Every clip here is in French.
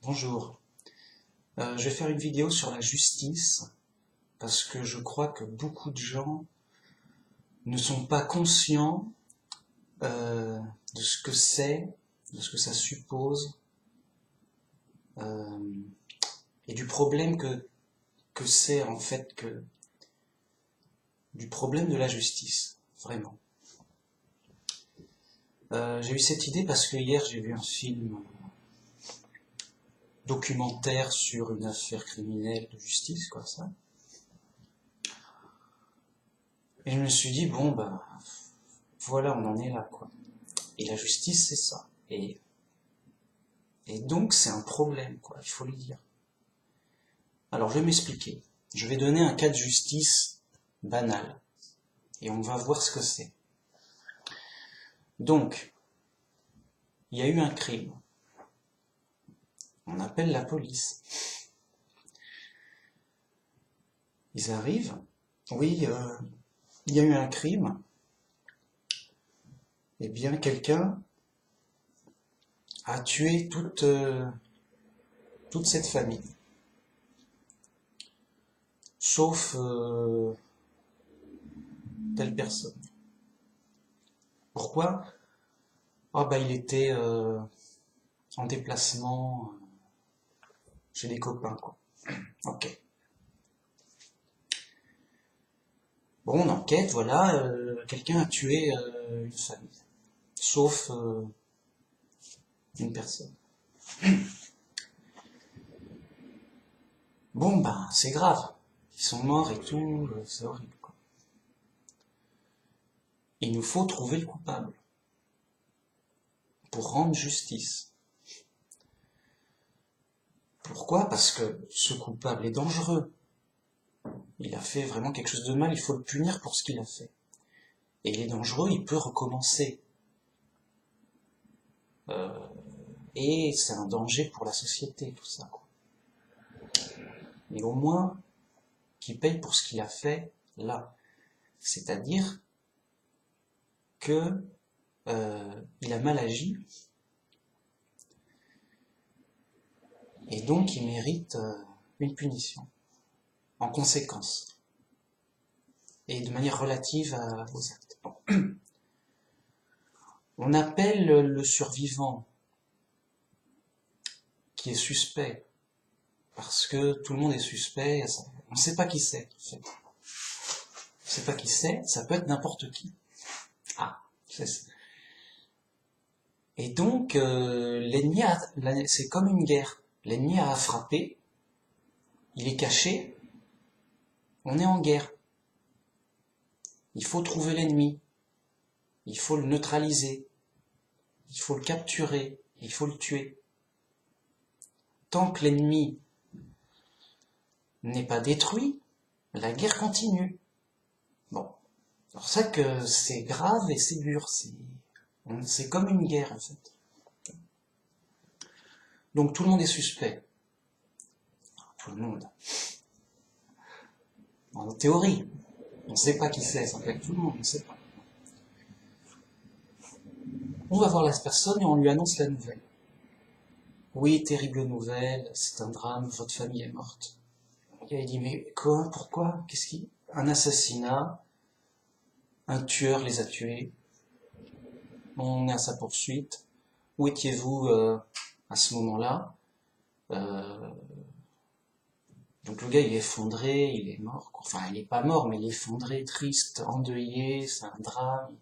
Bonjour, je vais faire une vidéo sur la justice parce que je crois que beaucoup de gens ne sont pas conscients de ce que c'est, de ce que ça suppose euh, et du problème que c'est en fait du problème de la justice, vraiment. J'ai eu cette idée parce que hier j'ai vu un film documentaire sur une affaire criminelle de justice, quoi, ça. Et je me suis dit, bon, bah, voilà, on en est là, quoi. Et la justice, c'est ça. Et donc, c'est un problème, quoi, il faut le dire. Alors, je vais m'expliquer. Je vais donner un cas de justice banal. Et on va voir ce que c'est. Donc, il y a eu un crime. On appelle la police. Ils arrivent. Oui, il y a eu un crime. Eh bien, quelqu'un a tué toute cette famille. Sauf telle personne. Pourquoi? Ah bah il était en déplacement chez des copains, quoi. Ok. Bon, on enquête, voilà, quelqu'un a tué une famille. Sauf une personne. Bon, ben, c'est grave. Ils sont morts et tout, c'est horrible, quoi. Il nous faut trouver le coupable pour rendre justice. Pourquoi? Parce que ce coupable est dangereux. Il a fait vraiment quelque chose de mal, il faut le punir pour ce qu'il a fait. Et il est dangereux, il peut recommencer. Et c'est un danger pour la société, tout ça, quoi. Mais au moins, qu'il paye pour ce qu'il a fait là. C'est-à-dire que il a mal agi et donc il mérite une punition en conséquence et de manière relative aux actes. Bon. On appelle le survivant qui est suspect parce que tout le monde est suspect, on ne sait pas qui c'est en fait. On ne sait pas qui c'est, ça peut être n'importe qui. Ah, et donc c'est comme une guerre. L'ennemi a frappé, il est caché, on est en guerre. Il faut trouver l'ennemi, il faut le neutraliser, il faut le capturer, il faut le tuer. Tant que l'ennemi n'est pas détruit, la guerre continue. Bon, c'est pour ça que c'est grave et c'est dur, c'est comme une guerre en fait. Donc tout le monde est suspect. Tout le monde. En théorie, on ne sait pas qui c'est, ça peut être tout le monde, on ne sait pas. On va voir la personne et on lui annonce la nouvelle. Oui, terrible nouvelle, c'est un drame, votre famille est morte. Et il dit, mais quoi, pourquoi, qu'est-ce qui... Un assassinat, un tueur les a tués, on est à sa poursuite. Où étiez-vous à ce moment-là? Donc le gars il est effondré, il est mort. Enfin, il n'est pas mort, mais il est effondré, triste, endeuillé, c'est un drame.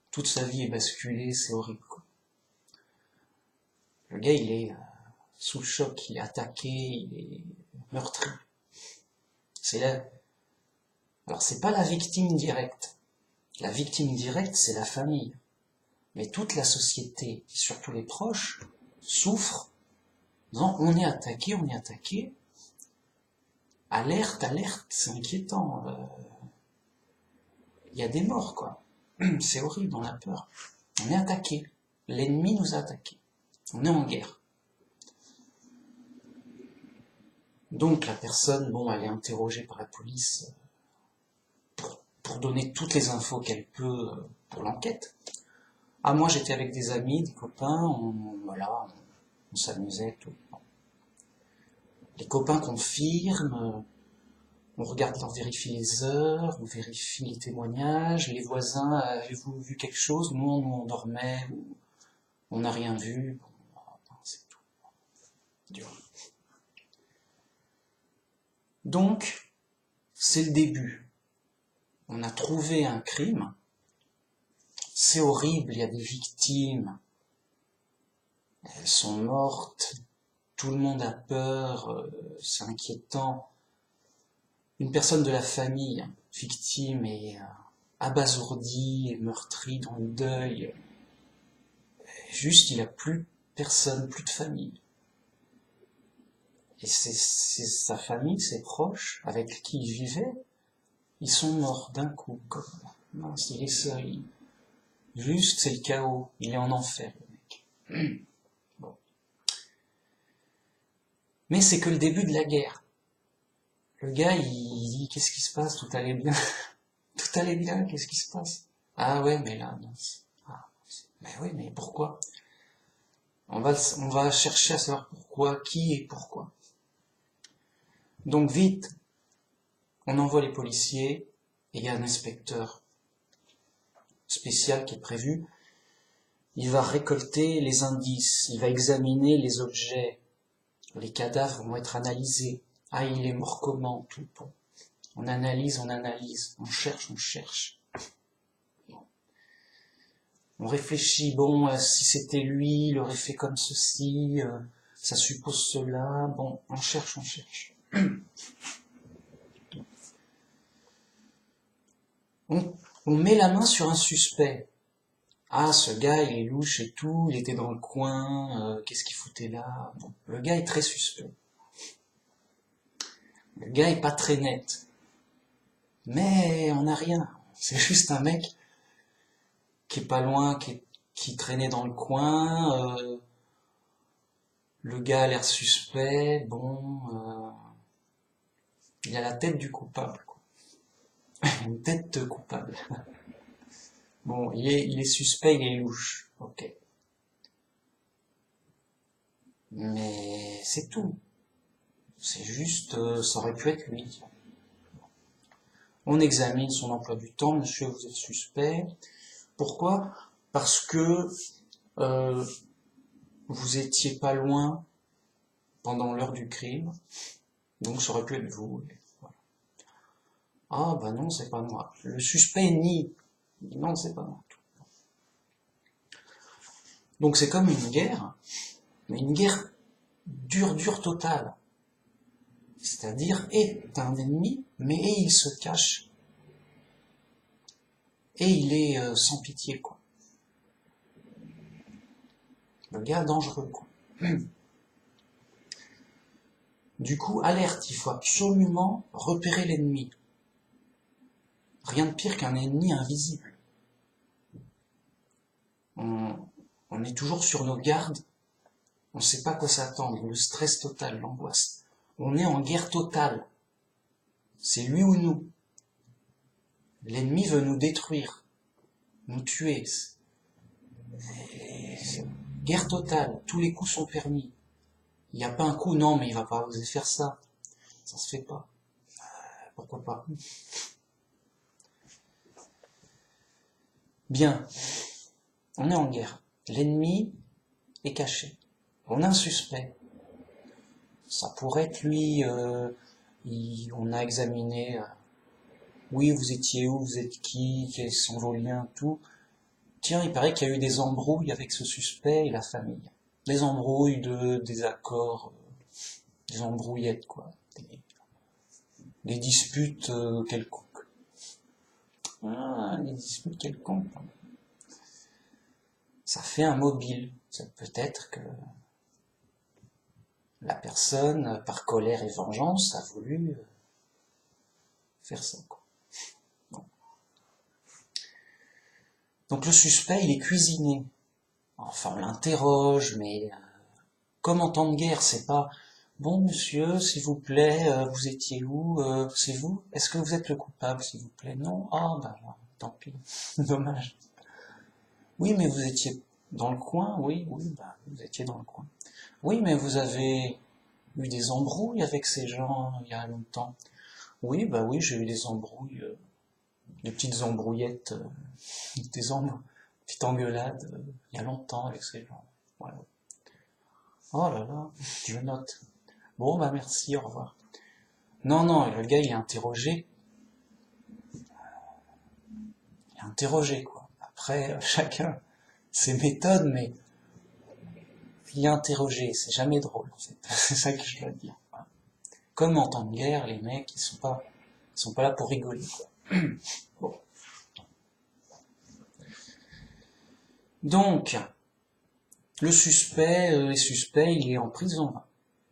Toute sa vie est basculée, c'est horrible, quoi. Le gars il est sous le choc, il est attaqué, il est meurtri. C'est là. Alors c'est pas la victime directe. La victime directe c'est la famille. Mais toute la société, surtout les proches, souffrent. Non, on est attaqué, on est attaqué. Alerte, alerte, c'est inquiétant. Il y a des morts, quoi. C'est horrible, on a peur. On est attaqué. L'ennemi nous a attaqués. On est en guerre. Donc la personne, bon, elle est interrogée par la police pour donner toutes les infos qu'elle peut pour l'enquête. Ah, moi j'étais avec des amis, des copains, voilà, on s'amusait, tout. Les copains confirment, on vérifie les heures, on vérifie les témoignages, les voisins, avez-vous vu quelque chose? Non, nous on dormait, ou on n'a rien vu. Bon, c'est tout. Dur. Donc, c'est le début. On a trouvé un crime, c'est horrible, il y a des victimes, elles sont mortes, tout le monde a peur, c'est inquiétant. Une personne de la famille victime est abasourdie et meurtrie dans le deuil. Juste, il a plus personne, plus de famille. Et c'est sa famille, ses proches, avec qui il vivait, ils sont morts d'un coup, comme mince, il est seul. Juste, c'est le chaos, il est en enfer, le mec. Bon. Mais c'est que le début de la guerre. Le gars, il dit, qu'est-ce qui se passe? Tout allait bien. Tout allait bien, qu'est-ce qui se passe? Ah ouais, mais là, non. Ah, mais oui, mais pourquoi? On va chercher à savoir pourquoi, qui et pourquoi. Donc vite, on envoie les policiers, et il y a un inspecteur spécial qui est prévu. Il va récolter les indices, il va examiner les objets, les cadavres vont être analysés. Ah, il est mort comment? Tout bon. On analyse, on cherche, on cherche. On réfléchit, bon, si c'était lui, il aurait fait comme ceci, ça suppose cela, bon, on cherche, on cherche. On met la main sur un suspect. Ah, ce gars, il est louche et tout, il était dans le coin, qu'est-ce qu'il foutait là? Bon, le gars est très suspect. Le gars est pas très net. Mais on n'a rien. C'est juste un mec qui est pas loin, qui traînait dans le coin. Le gars a l'air suspect. Bon, il a la tête du coupable, quoi. Une tête de coupable. Bon, il est suspect, il est louche. Ok. Mais c'est tout. C'est juste, ça aurait pu être lui. On examine son emploi du temps. Monsieur, vous êtes suspect. Pourquoi? Parce que euh, vous étiez pas loin pendant l'heure du crime, donc ça aurait pu être vous. Voilà. Ah bah non, c'est pas moi. Le suspect nie. Non, c'est pas moi. Donc c'est comme une guerre, mais une guerre dure totale. C'est-à-dire, t'as un ennemi, mais il se cache. Et il est sans pitié, quoi. Le gars dangereux, quoi. Du coup, alerte, il faut absolument repérer l'ennemi. Rien de pire qu'un ennemi invisible. On est toujours sur nos gardes, on ne sait pas à quoi s'attendre, le stress total, l'angoisse. On est en guerre totale. C'est lui ou nous. L'ennemi veut nous détruire, nous tuer. Guerre totale, tous les coups sont permis. Il n'y a pas un coup, non, mais il va pas oser faire ça. Ça se fait pas. Pourquoi pas? Bien, on est en guerre. L'ennemi est caché. On a un suspect. Ça pourrait être lui, on a examiné, oui, vous étiez où, vous êtes qui, quels sont vos liens, tout. Tiens, il paraît qu'il y a eu des embrouilles avec ce suspect et la famille. Des embrouilles, des accords, des embrouillettes, quoi. Des disputes quelconques. Ah, des disputes quelconques. Ça fait un mobile. Ça peut être que la personne, par colère et vengeance, a voulu faire ça, quoi. Bon. Donc le suspect, il est cuisiné. Enfin, on l'interroge, mais comme en temps de guerre, c'est pas bon monsieur, s'il vous plaît, vous étiez où? C'est vous? Est-ce que vous êtes le coupable, s'il vous plaît? Non? Ah bah tant pis, dommage. Oui, mais vous étiez dans le coin? Oui, bah vous étiez dans le coin. Oui, mais vous avez eu des embrouilles avec ces gens il y a longtemps. Oui, bah oui, j'ai eu des embrouilles, des petites embrouillettes, petites engueulades il y a longtemps avec ces gens. Voilà. Oh là là, je note. Bon, bah merci, au revoir. Non, non, le gars, il est interrogé, quoi. Après, chacun ses méthodes, mais il est interrogé, c'est jamais drôle, en fait. C'est ça que je dois dire. Voilà. Comme en temps de guerre, les mecs, ils sont pas là pour rigoler, quoi. Bon. Donc, le suspect est suspect, il est en prison,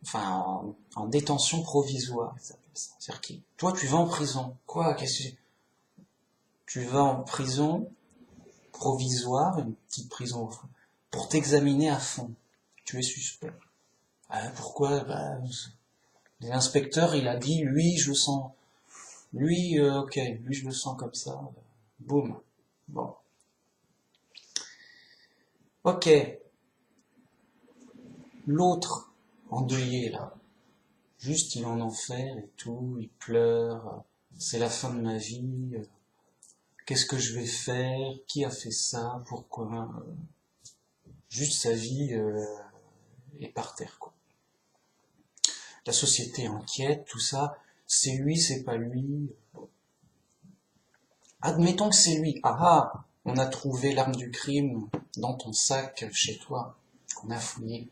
enfin en détention provisoire, ils appellent ça. C'est-à-dire que toi, tu vas en prison. Quoi? Qu'est-ce que tu vas en prison provisoire, une petite prison, pour t'examiner à fond. Tu es suspect. Ah, pourquoi? Bah, l'inspecteur, il a dit, lui, je le sens. Lui, ok, lui, je le sens comme ça. Boum. Bon. Ok. L'autre, endeuillé, là. Juste, il est en enfer et tout, il pleure. C'est la fin de ma vie. Qu'est-ce que je vais faire? Qui a fait ça? Pourquoi? Juste sa vie est par terre, quoi. La société inquiète, tout ça. C'est lui, c'est pas lui. Admettons que c'est lui. Ah ah, on a trouvé l'arme du crime dans ton sac chez toi, qu'on a fouillé.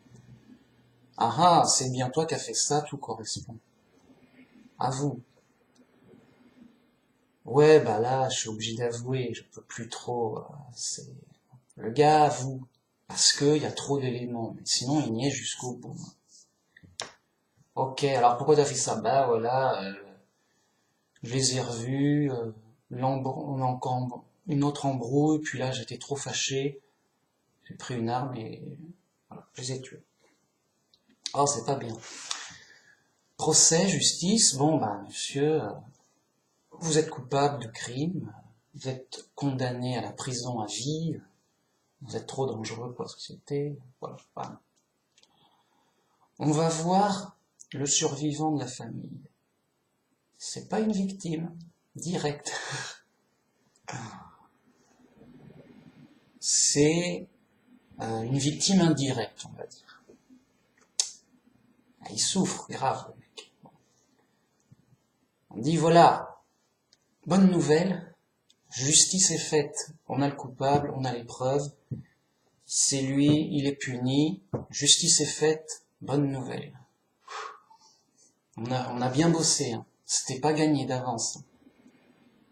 Ah ah, c'est bien toi qui as fait ça, tout correspond. À vous. Ouais, bah là, je suis obligé d'avouer, je peux plus trop. C'est le gars avoue parce que y a trop d'éléments. Mais sinon, il y est jusqu'au bout. Ok, alors pourquoi t'as fait ça? Bah voilà, je les ai revus. On a encore une autre embrouille. Puis là, j'étais trop fâché. J'ai pris une arme et voilà, je les ai tués. Oh, c'est pas bien. Procès, justice, bon bah monsieur, vous êtes coupable de crime, vous êtes condamné à la prison à vie, vous êtes trop dangereux pour la société, voilà. Voilà. On va voir le survivant de la famille. C'est pas une victime directe. C'est une victime indirecte, on va dire. Il souffre grave, le mec. On dit voilà, bonne nouvelle, justice est faite. On a le coupable, on a les preuves. C'est lui, il est puni. Justice est faite. Bonne nouvelle. On a bien bossé. Hein. C'était pas gagné d'avance.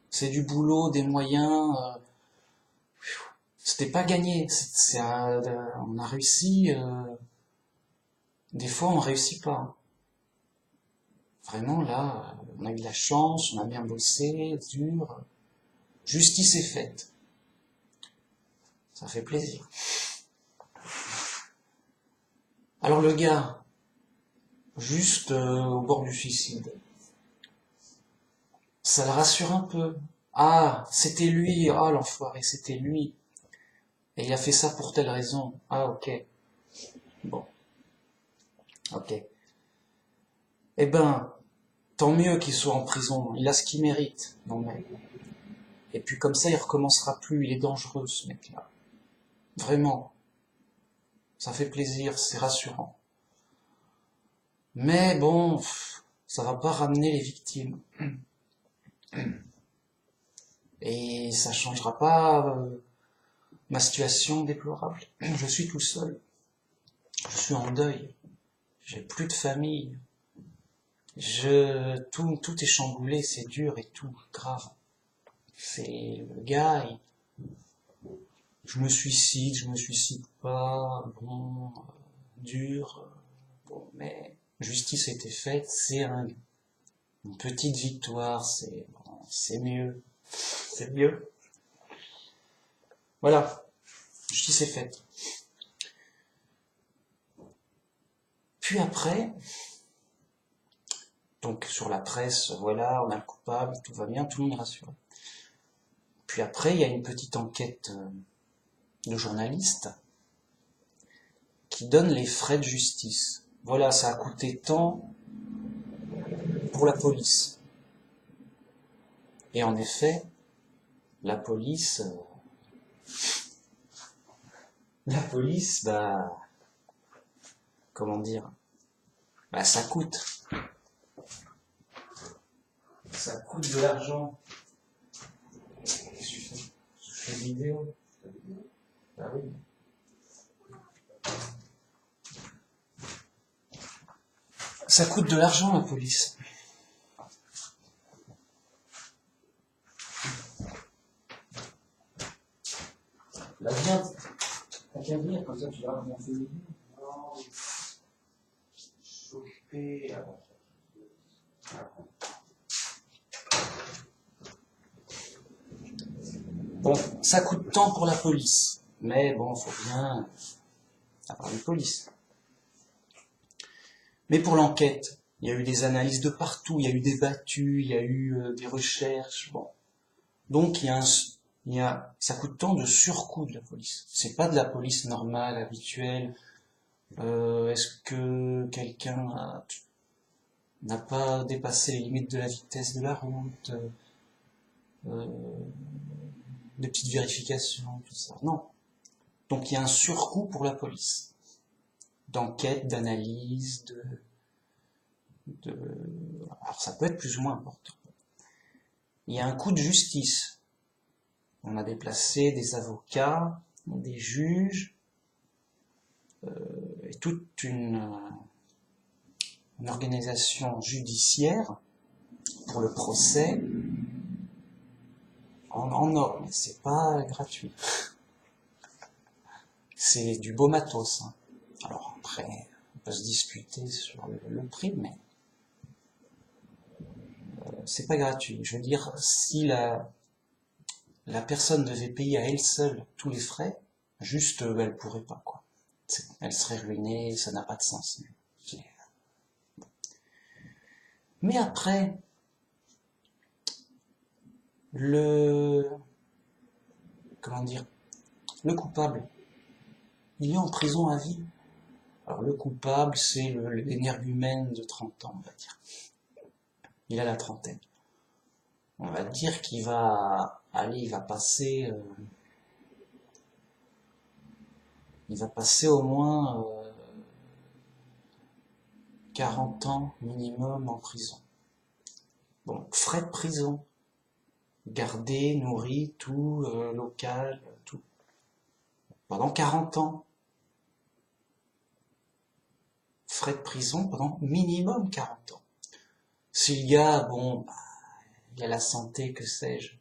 C'est du boulot, des moyens. C'était pas gagné. On a réussi. Des fois, on réussit pas. Vraiment, là, on a eu de la chance, on a bien bossé, dur. Justice est faite. Ça fait plaisir. Alors le gars, juste au bord du suicide, ça le rassure un peu. Ah, c'était lui, ah l'enfoiré, c'était lui. Et il a fait ça pour telle raison. Ah ok, bon, ok. Eh ben, tant mieux qu'il soit en prison, il a ce qu'il mérite. Non mais. Et puis comme ça, il recommencera plus, il est dangereux ce mec-là. Vraiment, ça fait plaisir, c'est rassurant. Mais bon, ça va pas ramener les victimes. Et ça changera pas ma situation déplorable. Je suis tout seul. Je suis en deuil. J'ai plus de famille. Tout est chamboulé, c'est dur et tout, grave. C'est le gars, je me suicide pas, bon, dur, bon, mais justice a été faite, c'est une petite victoire, c'est mieux, c'est mieux. Voilà, justice est faite. Puis après, donc sur la presse, voilà, on a le coupable, tout va bien, tout le monde est rassuré. Puis après, il y a une petite enquête de journalistes qui donne les frais de justice. voilà, ça a coûté tant pour la police. Et en effet, la police, bah, comment dire, bah ça coûte de l'argent. Qu'est-ce que tu fais? Je fais une vidéo. Bah oui. Ça coûte de l'argent, la police. Là, viens, t'as qu'à venir, comme ça tu verras comment on fait les vidéos. Non, chauffer. Bon, ça coûte tant pour la police. Mais bon, faut bien avoir une police. Mais pour l'enquête, il y a eu des analyses de partout, il y a eu des battues, il y a eu des recherches, bon. Donc ça coûte tant de surcoût de la police. C'est pas de la police normale, habituelle. Est-ce que quelqu'un n'a pas dépassé les limites de la vitesse de la route, euh, des petites vérifications, tout ça? Non. Donc il y a un surcoût pour la police. D'enquête, d'analyse, alors ça peut être plus ou moins important. Il y a un coût de justice. On a déplacé des avocats, des juges, et toute une organisation judiciaire pour le procès en or, mais c'est pas gratuit. C'est du beau matos, hein. Alors après, on peut se disputer sur le prix, mais c'est pas gratuit. Je veux dire, si la personne devait payer à elle seule tous les frais, juste, elle pourrait pas, quoi. Elle serait ruinée, ça n'a pas de sens. Mais après, le, comment dire, le coupable, il est en prison à vie. Alors le coupable, c'est l'énergumène de 30 ans, on va dire. Il a la trentaine. On va dire qu'il va, allez, il va passer au moins 40 ans minimum en prison. Bon, frais de prison, gardé, nourri, tout, local, tout. Pendant 40 ans. Frais de prison pendant minimum 40 ans. Si le gars, bon, bah, il a la santé, que sais-je,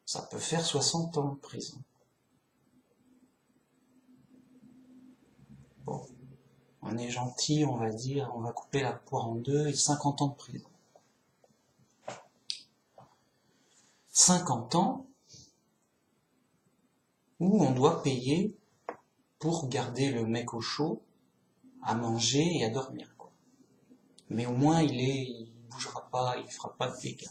ça peut faire 60 ans de prison. Bon, on est gentil, on va dire, on va couper la poire en deux, et 50 ans de prison. 50 ans où on doit payer pour garder le mec au chaud, à manger et à dormir, quoi. Mais au moins il bougera pas, il fera pas de dégâts.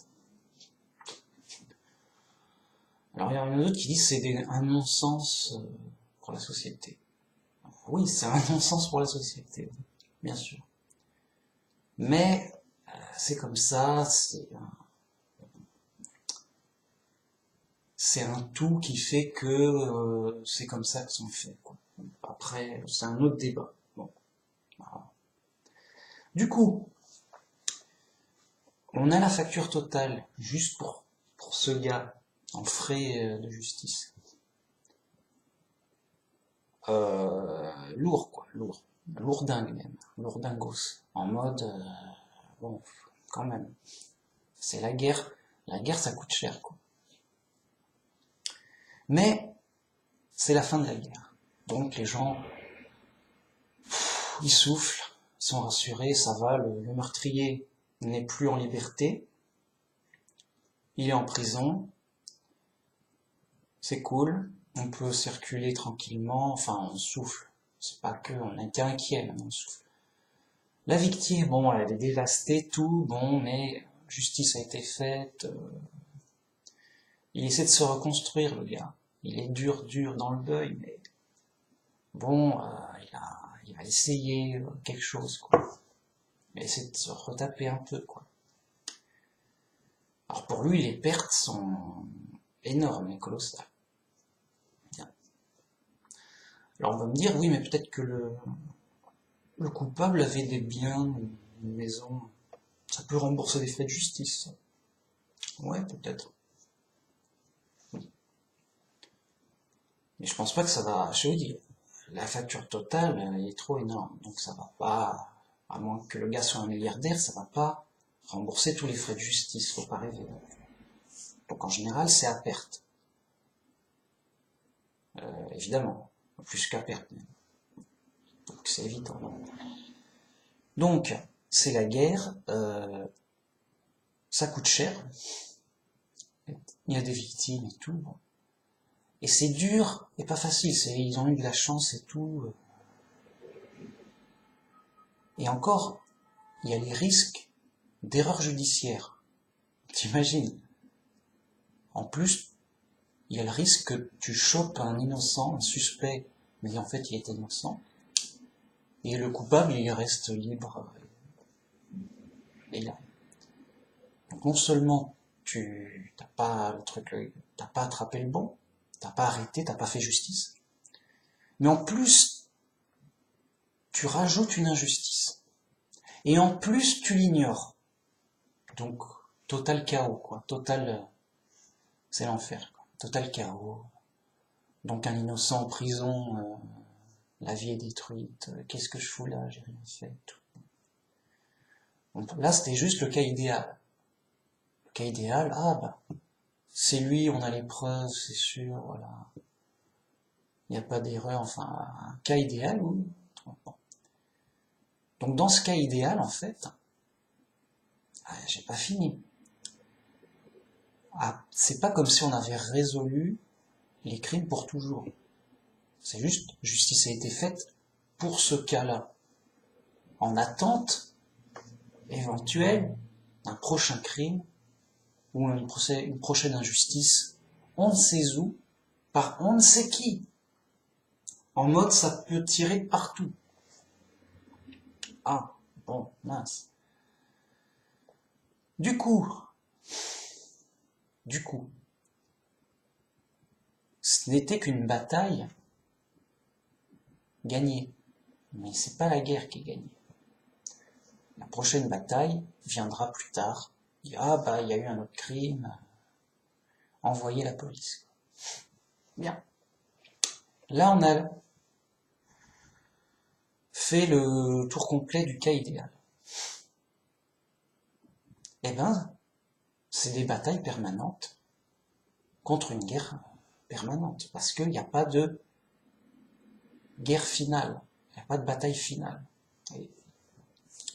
Alors il y en a d'autres qui disent que c'est un non-sens pour la société. Oui, c'est un non-sens pour la société, bien sûr. Mais c'est comme ça, c'est un tout qui fait que c'est comme ça que sont faits, quoi. Après, c'est un autre débat. Bon, voilà. Du coup, on a la facture totale, juste pour ce gars, en frais de justice. Lourd, quoi, lourd. Lourdingue même, lourdingos. En mode, bon, quand même. C'est la guerre. La guerre, ça coûte cher, quoi. Mais, c'est la fin de la guerre. Donc les gens, ils soufflent, ils sont rassurés, ça va, le meurtrier n'est plus en liberté, il est en prison, c'est cool, on peut circuler tranquillement, enfin on souffle, c'est pas que, on était inquiet, mais on souffle. La victime, bon, elle est dévastée, tout, bon, mais justice a été faite, il essaie de se reconstruire, le gars. Il est dur dans le deuil, mais bon, il va essayer quelque chose, quoi. Il va essayer de se retaper un peu, quoi. Alors pour lui, les pertes sont énormes et colossales. Bien. Alors on va me dire, oui, mais peut-être que le coupable avait des biens, une maison, ça peut rembourser les frais de justice, ça. Ouais, peut-être. Mais je pense pas que ça va, je te dis, la facture totale, elle est trop énorme, donc ça va pas, à moins que le gars soit un milliardaire, ça va pas rembourser tous les frais de justice, faut pas rêver. Donc en général, c'est à perte. Évidemment, plus qu'à perte. Donc c'est évident. Donc, c'est la guerre, ça coûte cher, il y a des victimes et tout, et c'est dur et pas facile, ils ont eu de la chance et tout. Et encore, il y a les risques d'erreur judiciaire. T'imagines? En plus, il y a le risque que tu chopes un innocent, un suspect, mais en fait il était innocent, et le coupable il reste libre. Et là. Donc non seulement tu t'as pas le truc, t'as pas attrapé le bon, t'as pas arrêté, t'as pas fait justice, mais en plus tu rajoutes une injustice. Et en plus tu l'ignores. Donc total chaos, quoi. Total, c'est l'enfer, quoi. Total chaos. Donc un innocent en prison, la vie est détruite, qu'est-ce que je fous là, j'ai rien fait, tout. Donc là c'était juste le cas idéal. Le cas idéal, ah bah, c'est lui, on a les preuves, c'est sûr, voilà. Il n'y a pas d'erreur, enfin, un cas idéal, oui. Bon. Donc dans ce cas idéal, en fait, j'ai pas fini. Ah, c'est pas comme si on avait résolu les crimes pour toujours. C'est juste, justice a été faite pour ce cas-là, en attente éventuelle d'un prochain crime ou une prochaine injustice, on ne sait où, par on ne sait qui. En mode, ça peut tirer de partout. Ah, bon, mince. Du coup, ce n'était qu'une bataille gagnée. Mais c'est pas la guerre qui est gagnée. La prochaine bataille viendra plus tard. Ah bah, il y a eu un autre crime. Envoyez la police. Bien. Là, on a fait le tour complet du cas idéal. Eh ben, c'est des batailles permanentes contre une guerre permanente. Parce qu'il n'y a pas de guerre finale. Il n'y a pas de bataille finale. Et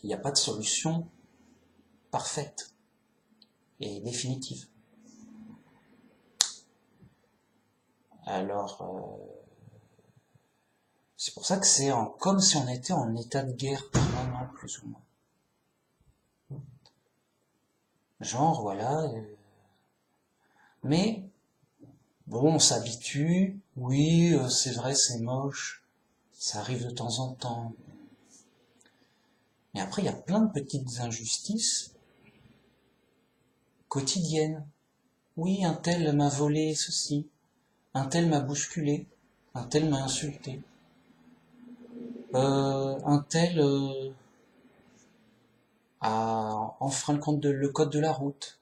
il n'y a pas de solution parfaite et définitive. Alors, c'est pour ça que c'est comme si on était en état de guerre permanent, plus ou moins. Genre, voilà. Mais, bon, on s'habitue. Oui, c'est vrai, c'est moche. Ça arrive de temps en temps. Mais après, il y a plein de petites injustices quotidiennes. Oui, un tel m'a volé ceci. Un tel m'a bousculé. Un tel m'a insulté. Un tel a enfreint le code de la route.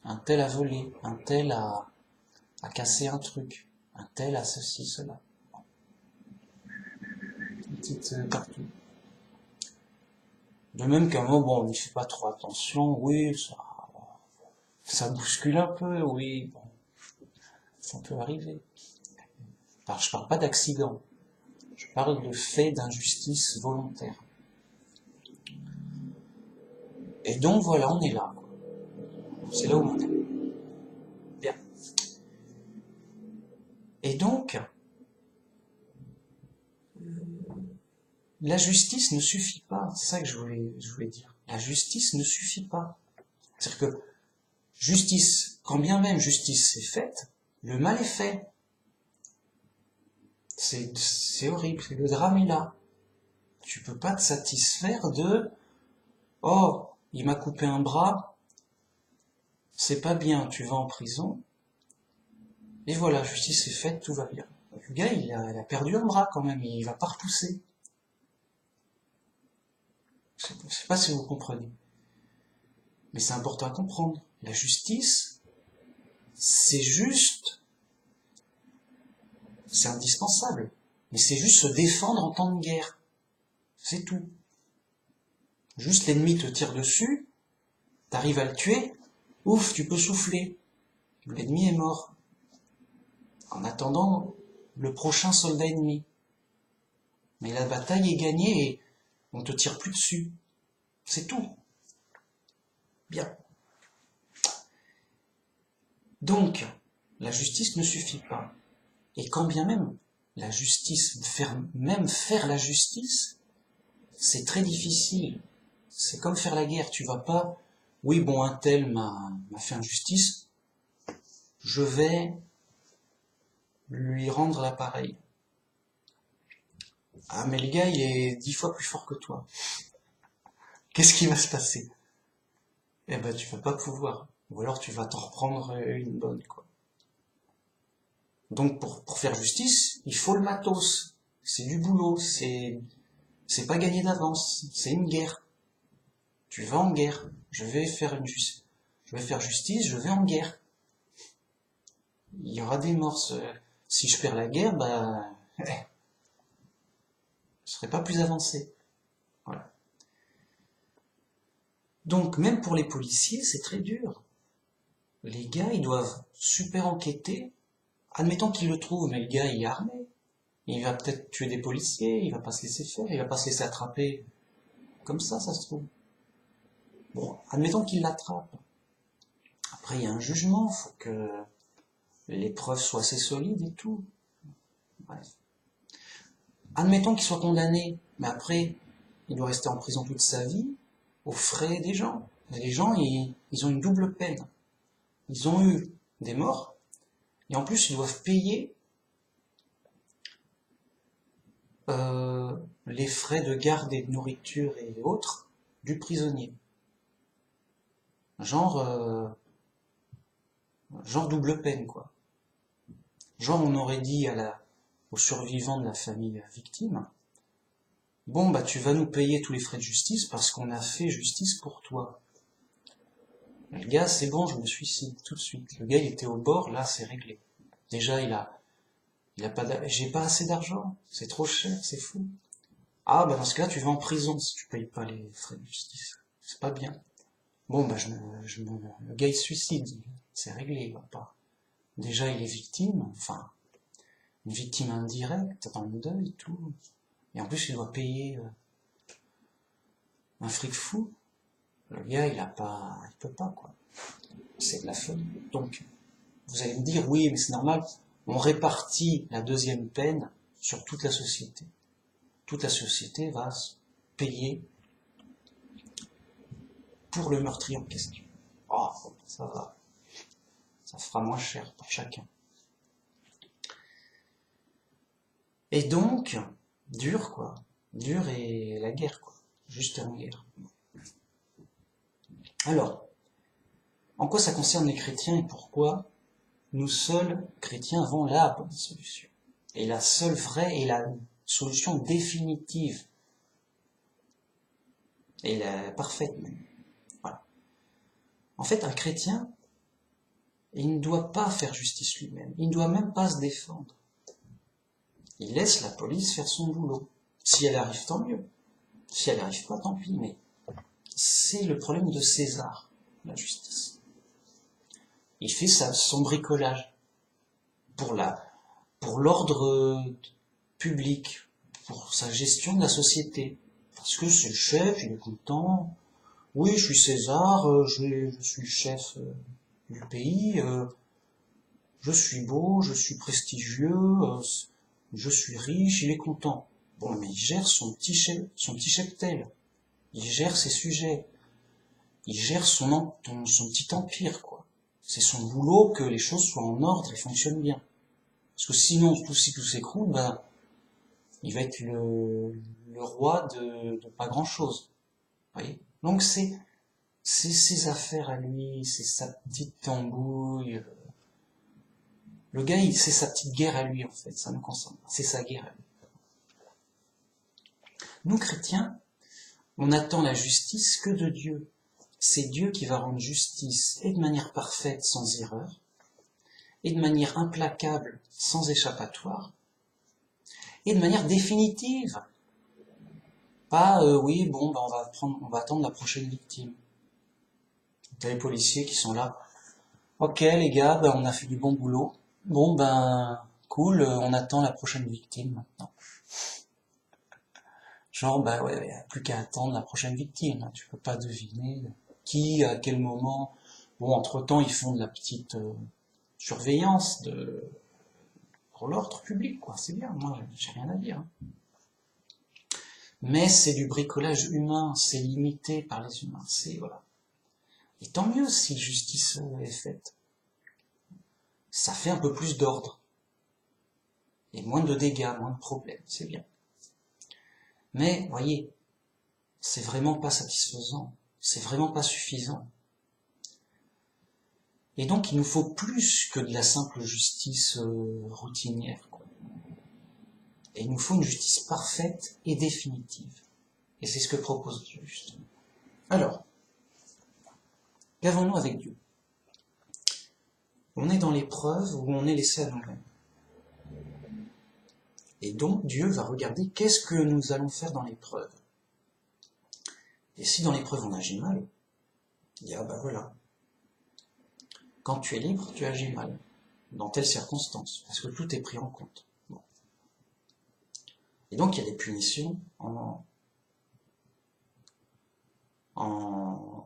Un tel a volé. Un tel a cassé un truc. Un tel a ceci, cela. Une petite partout. De même qu'à un moment, bon, on n'y fait pas trop attention. Oui, ça bouscule un peu, oui. Bon, ça peut arriver. Alors, je parle pas d'accident. Je parle de fait d'injustice volontaire. Et donc voilà, on est là. C'est là où on est. Bien. Et donc, la justice ne suffit pas. C'est ça que je voulais dire. La justice ne suffit pas. C'est-à-dire que justice, quand bien même justice est faite, le mal est fait. C'est horrible. Le drame est là. Tu peux pas te satisfaire de « Oh, il m'a coupé un bras, c'est pas bien, tu vas en prison. » Et voilà, justice est faite, tout va bien. Le gars, il a perdu un bras quand même, il va pas repousser. Je sais pas si vous comprenez. Mais c'est important à comprendre. La justice, c'est juste, c'est indispensable. Mais c'est juste se défendre en temps de guerre. C'est tout. Juste l'ennemi te tire dessus, t'arrives à le tuer, ouf, tu peux souffler. L'ennemi est mort. En attendant le prochain soldat ennemi. Mais la bataille est gagnée et on te tire plus dessus. C'est tout. Bien. Donc, la justice ne suffit pas. Et quand bien même la justice, même faire la justice, c'est très difficile. C'est comme faire la guerre. Tu vas pas, oui bon, un tel m'a fait injustice, je vais lui rendre l'appareil. Ah mais le gars il est 10 fois plus fort que toi. Qu'est-ce qui va se passer? Eh ben tu vas pas pouvoir. Ou alors tu vas t'en reprendre une bonne, quoi. Donc pour faire justice, il faut le matos. C'est du boulot, c'est pas gagné d'avance, c'est une guerre. Tu vas en guerre. Je vais faire justice, je vais en guerre. Il y aura des morts. Si je perds la guerre, bah je serai pas plus avancé. Voilà. Donc même pour les policiers, c'est très dur. Les gars, ils doivent super enquêter. Admettons qu'ils le trouvent, mais le gars, il est armé. Il va peut-être tuer des policiers, il va pas se laisser faire, il va pas se laisser attraper. Comme ça se trouve. Bon, admettons qu'il l'attrape. Après, il y a un jugement, faut que les preuves soient assez solides et tout. Bref. Admettons qu'il soit condamné, mais après, il doit rester en prison toute sa vie, aux frais des gens. Et les gens, ils ont une double peine. Ils ont eu des morts, et en plus, ils doivent payer les frais de garde et de nourriture et autres du prisonnier. Genre double peine, quoi. Genre, on aurait dit aux survivants de la famille victime, bon, bah, tu vas nous payer tous les frais de justice parce qu'on a fait justice pour toi. Le gars, c'est bon, je me suicide tout de suite. Le gars, il était au bord, là, c'est réglé. Déjà, il a pas j'ai pas assez d'argent, c'est trop cher, c'est fou. Ah, bah, dans ce cas-là, tu vas en prison si tu payes pas les frais de justice. C'est pas bien. Bon, bah, le gars, il se suicide. C'est réglé, il va pas. Déjà, il est victime, enfin, une victime indirecte, dans le deuil et tout. Et en plus, il doit payer un fric fou. Le gars, il peut pas, quoi. C'est de la folie. Donc, vous allez me dire, oui, mais c'est normal, on répartit la deuxième peine sur toute la société. Toute la société va payer pour le meurtrier en question. Oh, ça va. Ça fera moins cher pour chacun. Et donc, dur, quoi. Dur et la guerre, quoi. Juste en guerre. Alors, en quoi ça concerne les chrétiens et pourquoi nous seuls, chrétiens, avons la bonne solution? Et la seule vraie et la solution définitive. Et la parfaite même. Voilà. En fait, un chrétien, il ne doit pas faire justice lui-même. Il ne doit même pas se défendre. Il laisse la police faire son boulot. Si elle arrive, tant mieux. Si elle n'arrive pas, tant pis. Mais c'est le problème de César, la justice. Il fait son bricolage pour l'ordre public, pour sa gestion de la société. Parce que c'est le chef, il est content. Oui, je suis César, je suis le chef du pays, je suis beau, je suis prestigieux, je suis riche, il est content. Bon, mais il gère son petit cheptel. Il gère ses sujets. Il gère son petit empire, quoi. C'est son boulot que les choses soient en ordre et fonctionnent bien. Parce que sinon, si tout s'écroule, ben, Il va être le roi de pas grand-chose. Vous voyez? Donc c'est ses affaires à lui, c'est sa petite tambouille. Le gars, c'est sa petite guerre à lui, en fait, ça nous concerne. C'est sa guerre à lui. Nous, chrétiens, on attend la justice que de Dieu. C'est Dieu qui va rendre justice, et de manière parfaite, sans erreur, et de manière implacable, sans échappatoire, et de manière définitive. Pas, oui, bon, ben on va attendre la prochaine victime. T'as les policiers qui sont là. Ok, les gars, ben on a fait du bon boulot. Bon, ben, cool, on attend la prochaine victime maintenant. Genre, bah ouais, y a plus qu'à attendre la prochaine victime. Hein. Tu peux pas deviner qui, à quel moment. Bon, entre-temps, ils font de la petite surveillance pour l'ordre public, quoi. C'est bien, moi, j'ai rien à dire. Hein. Mais c'est du bricolage humain, c'est limité par les humains. Voilà. Et tant mieux si justice est faite. Ça fait un peu plus d'ordre. Et moins de dégâts, moins de problèmes, c'est bien. Mais, voyez, c'est vraiment pas satisfaisant. C'est vraiment pas suffisant. Et donc, il nous faut plus que de la simple justice routinière. Quoi. Et il nous faut une justice parfaite et définitive. Et c'est ce que propose Dieu, justement. Alors, qu'avons-nous avec Dieu? On est dans l'épreuve où on est laissé à nous-mêmes. Et donc, Dieu va regarder qu'est-ce que nous allons faire dans l'épreuve. Et si dans l'épreuve on agit mal, il dit, ah ben voilà. Quand tu es libre, tu agis mal. Dans telles circonstances. Parce que tout est pris en compte. Bon. Et donc, il y a des punitions en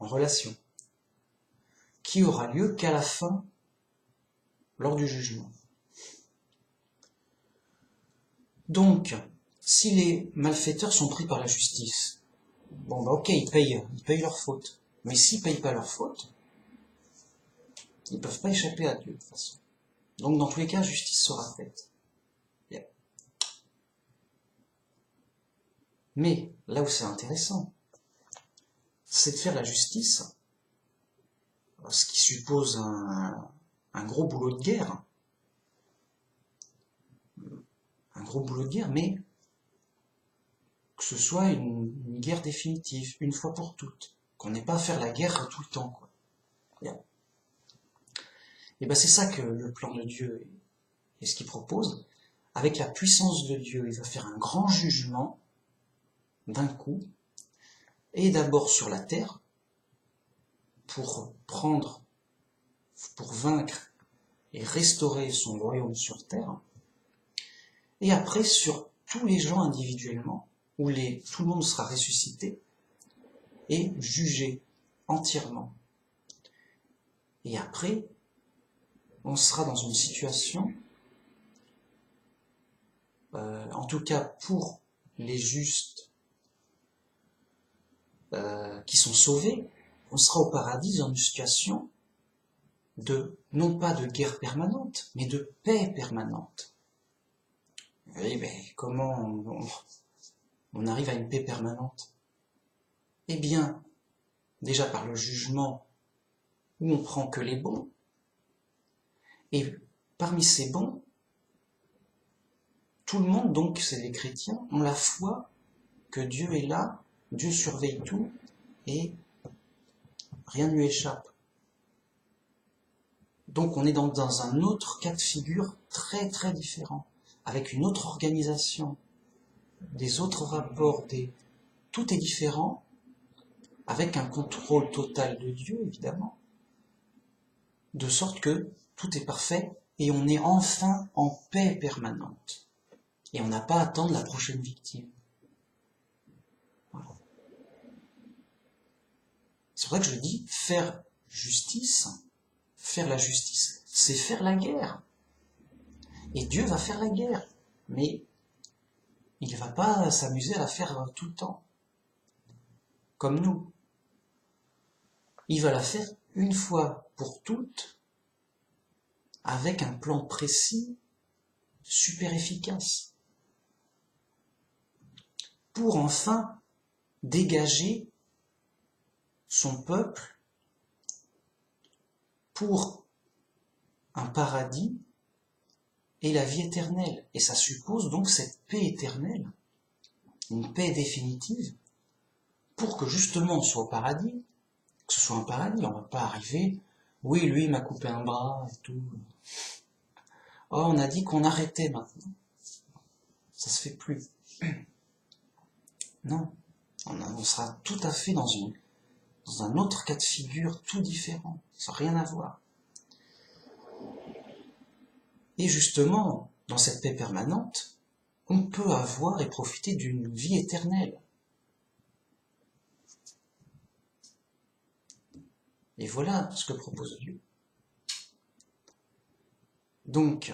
relation, qui aura lieu qu'à la fin, lors du jugement. Donc, si les malfaiteurs sont pris par la justice, bon bah ok, ils payent leur faute. Mais s'ils payent pas leur faute, ils peuvent pas échapper à Dieu de toute façon. Donc dans tous les cas, la justice sera faite. Bien. Mais là où c'est intéressant, c'est de faire la justice, ce qui suppose un gros boulot de guerre. Un gros boulot de guerre, mais que ce soit une guerre définitive, une fois pour toutes. Qu'on n'ait pas à faire la guerre tout le temps, quoi. Bien. Et ben c'est ça que le plan de Dieu est ce qu'il propose. Avec la puissance de Dieu, il va faire un grand jugement d'un coup, et d'abord sur la terre, pour vaincre et restaurer son royaume sur terre, et après sur tous les gens individuellement, où tout le monde sera ressuscité et jugé entièrement. Et après, on sera dans une situation, en tout cas pour les justes qui sont sauvés, on sera au paradis dans une situation non pas de guerre permanente, mais de paix permanente. Oui, mais comment on arrive à une paix permanente? Eh bien, déjà par le jugement où on prend que les bons, et parmi ces bons, tout le monde, donc c'est les chrétiens, ont la foi que Dieu est là, Dieu surveille tout, et rien ne lui échappe. Donc on est dans un autre cas de figure très très différent, avec une autre organisation, des autres rapports, tout est différent, avec un contrôle total de Dieu évidemment, de sorte que tout est parfait et on est enfin en paix permanente. Et on n'a pas à attendre la prochaine victime. Voilà. C'est pour ça que je dis faire la justice, c'est faire la guerre. Et Dieu va faire la guerre, mais il ne va pas s'amuser à la faire tout le temps, comme nous. Il va la faire une fois pour toutes, avec un plan précis, super efficace. pour enfin dégager son peuple pour un paradis et la vie éternelle. Et ça suppose donc cette paix éternelle, une paix définitive, pour que justement on soit au paradis, que ce soit un paradis. On va pas arriver, oui, lui il m'a coupé un bras et tout. Oh, on a dit qu'on arrêtait maintenant. Ça se fait plus. Non. On sera tout à fait dans un autre cas de figure tout différent. Ça n'a rien à voir. Et justement, dans cette paix permanente, on peut avoir et profiter d'une vie éternelle. Et voilà ce que propose Dieu. Donc,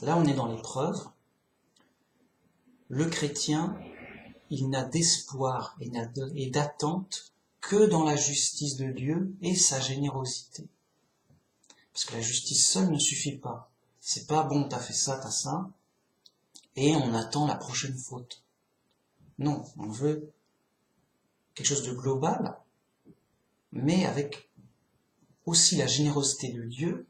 là on est dans l'épreuve. Le chrétien, il n'a d'espoir et d'attente que dans la justice de Dieu et sa générosité. Parce que la justice seule ne suffit pas. C'est pas bon, t'as fait ça, t'as ça, et on attend la prochaine faute. Non, on veut quelque chose de global, mais avec aussi la générosité de Dieu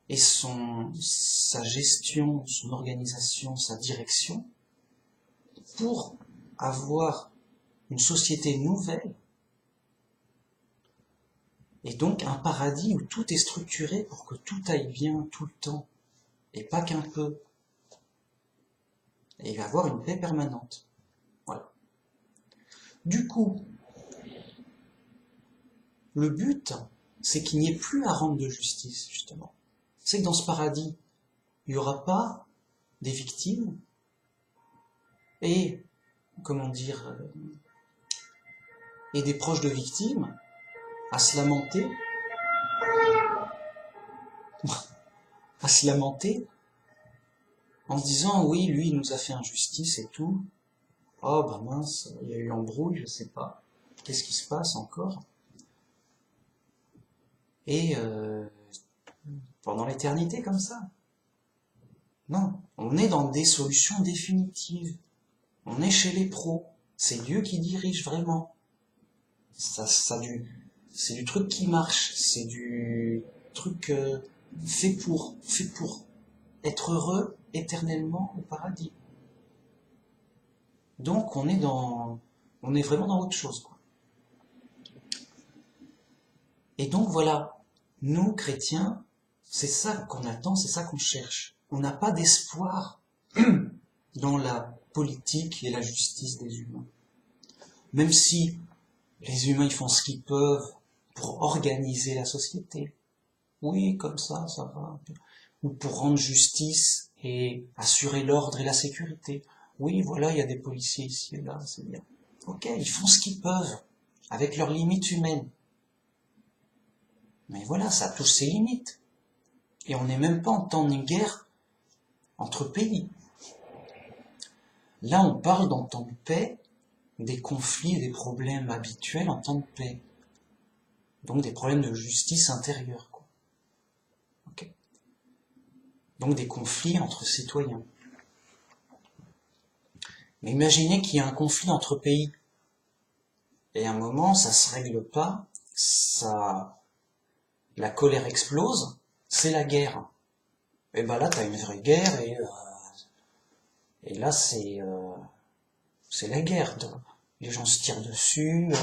et sa gestion, son organisation, sa direction, pour avoir une société nouvelle, et donc un paradis où tout est structuré pour que tout aille bien tout le temps, et pas qu'un peu. Et il va avoir une paix permanente. Voilà. Du coup, le but, c'est qu'il n'y ait plus à rendre de justice, justement. C'est que dans ce paradis, il n'y aura pas des victimes et, comment dire, et des proches de victimes à se lamenter, en se disant oui, lui, il nous a fait injustice et tout. Oh bah mince, il y a eu embrouille, je sais pas. Qu'est-ce qui se passe encore? Et pendant l'éternité comme ça. Non, on est dans des solutions définitives. On est chez les pros. C'est Dieu qui dirige vraiment. C'est du truc qui marche. C'est du truc fait pour être heureux éternellement au paradis. Donc on est vraiment dans autre chose, quoi. Et donc voilà, nous chrétiens, c'est ça qu'on attend, c'est ça qu'on cherche. On n'a pas d'espoir dans la politique et la justice des humains. Même si les humains ils font ce qu'ils peuvent pour organiser la société. Oui, comme ça va. Ou pour rendre justice et assurer l'ordre et la sécurité. Oui, voilà, il y a des policiers ici et là, c'est bien. Ok, ils font ce qu'ils peuvent, avec leurs limites humaines. Mais voilà, ça touche ses limites. Et on n'est même pas en temps de guerre entre pays. Là, on parle en temps de paix des conflits, des problèmes habituels en temps de paix. Donc des problèmes de justice intérieure, quoi. Okay. Donc des conflits entre citoyens. Mais imaginez qu'il y a un conflit entre pays. Et à un moment, ça se règle pas, la colère explose, c'est la guerre. Et ben là, t'as une vraie guerre et là, c'est la guerre. Les gens se tirent dessus,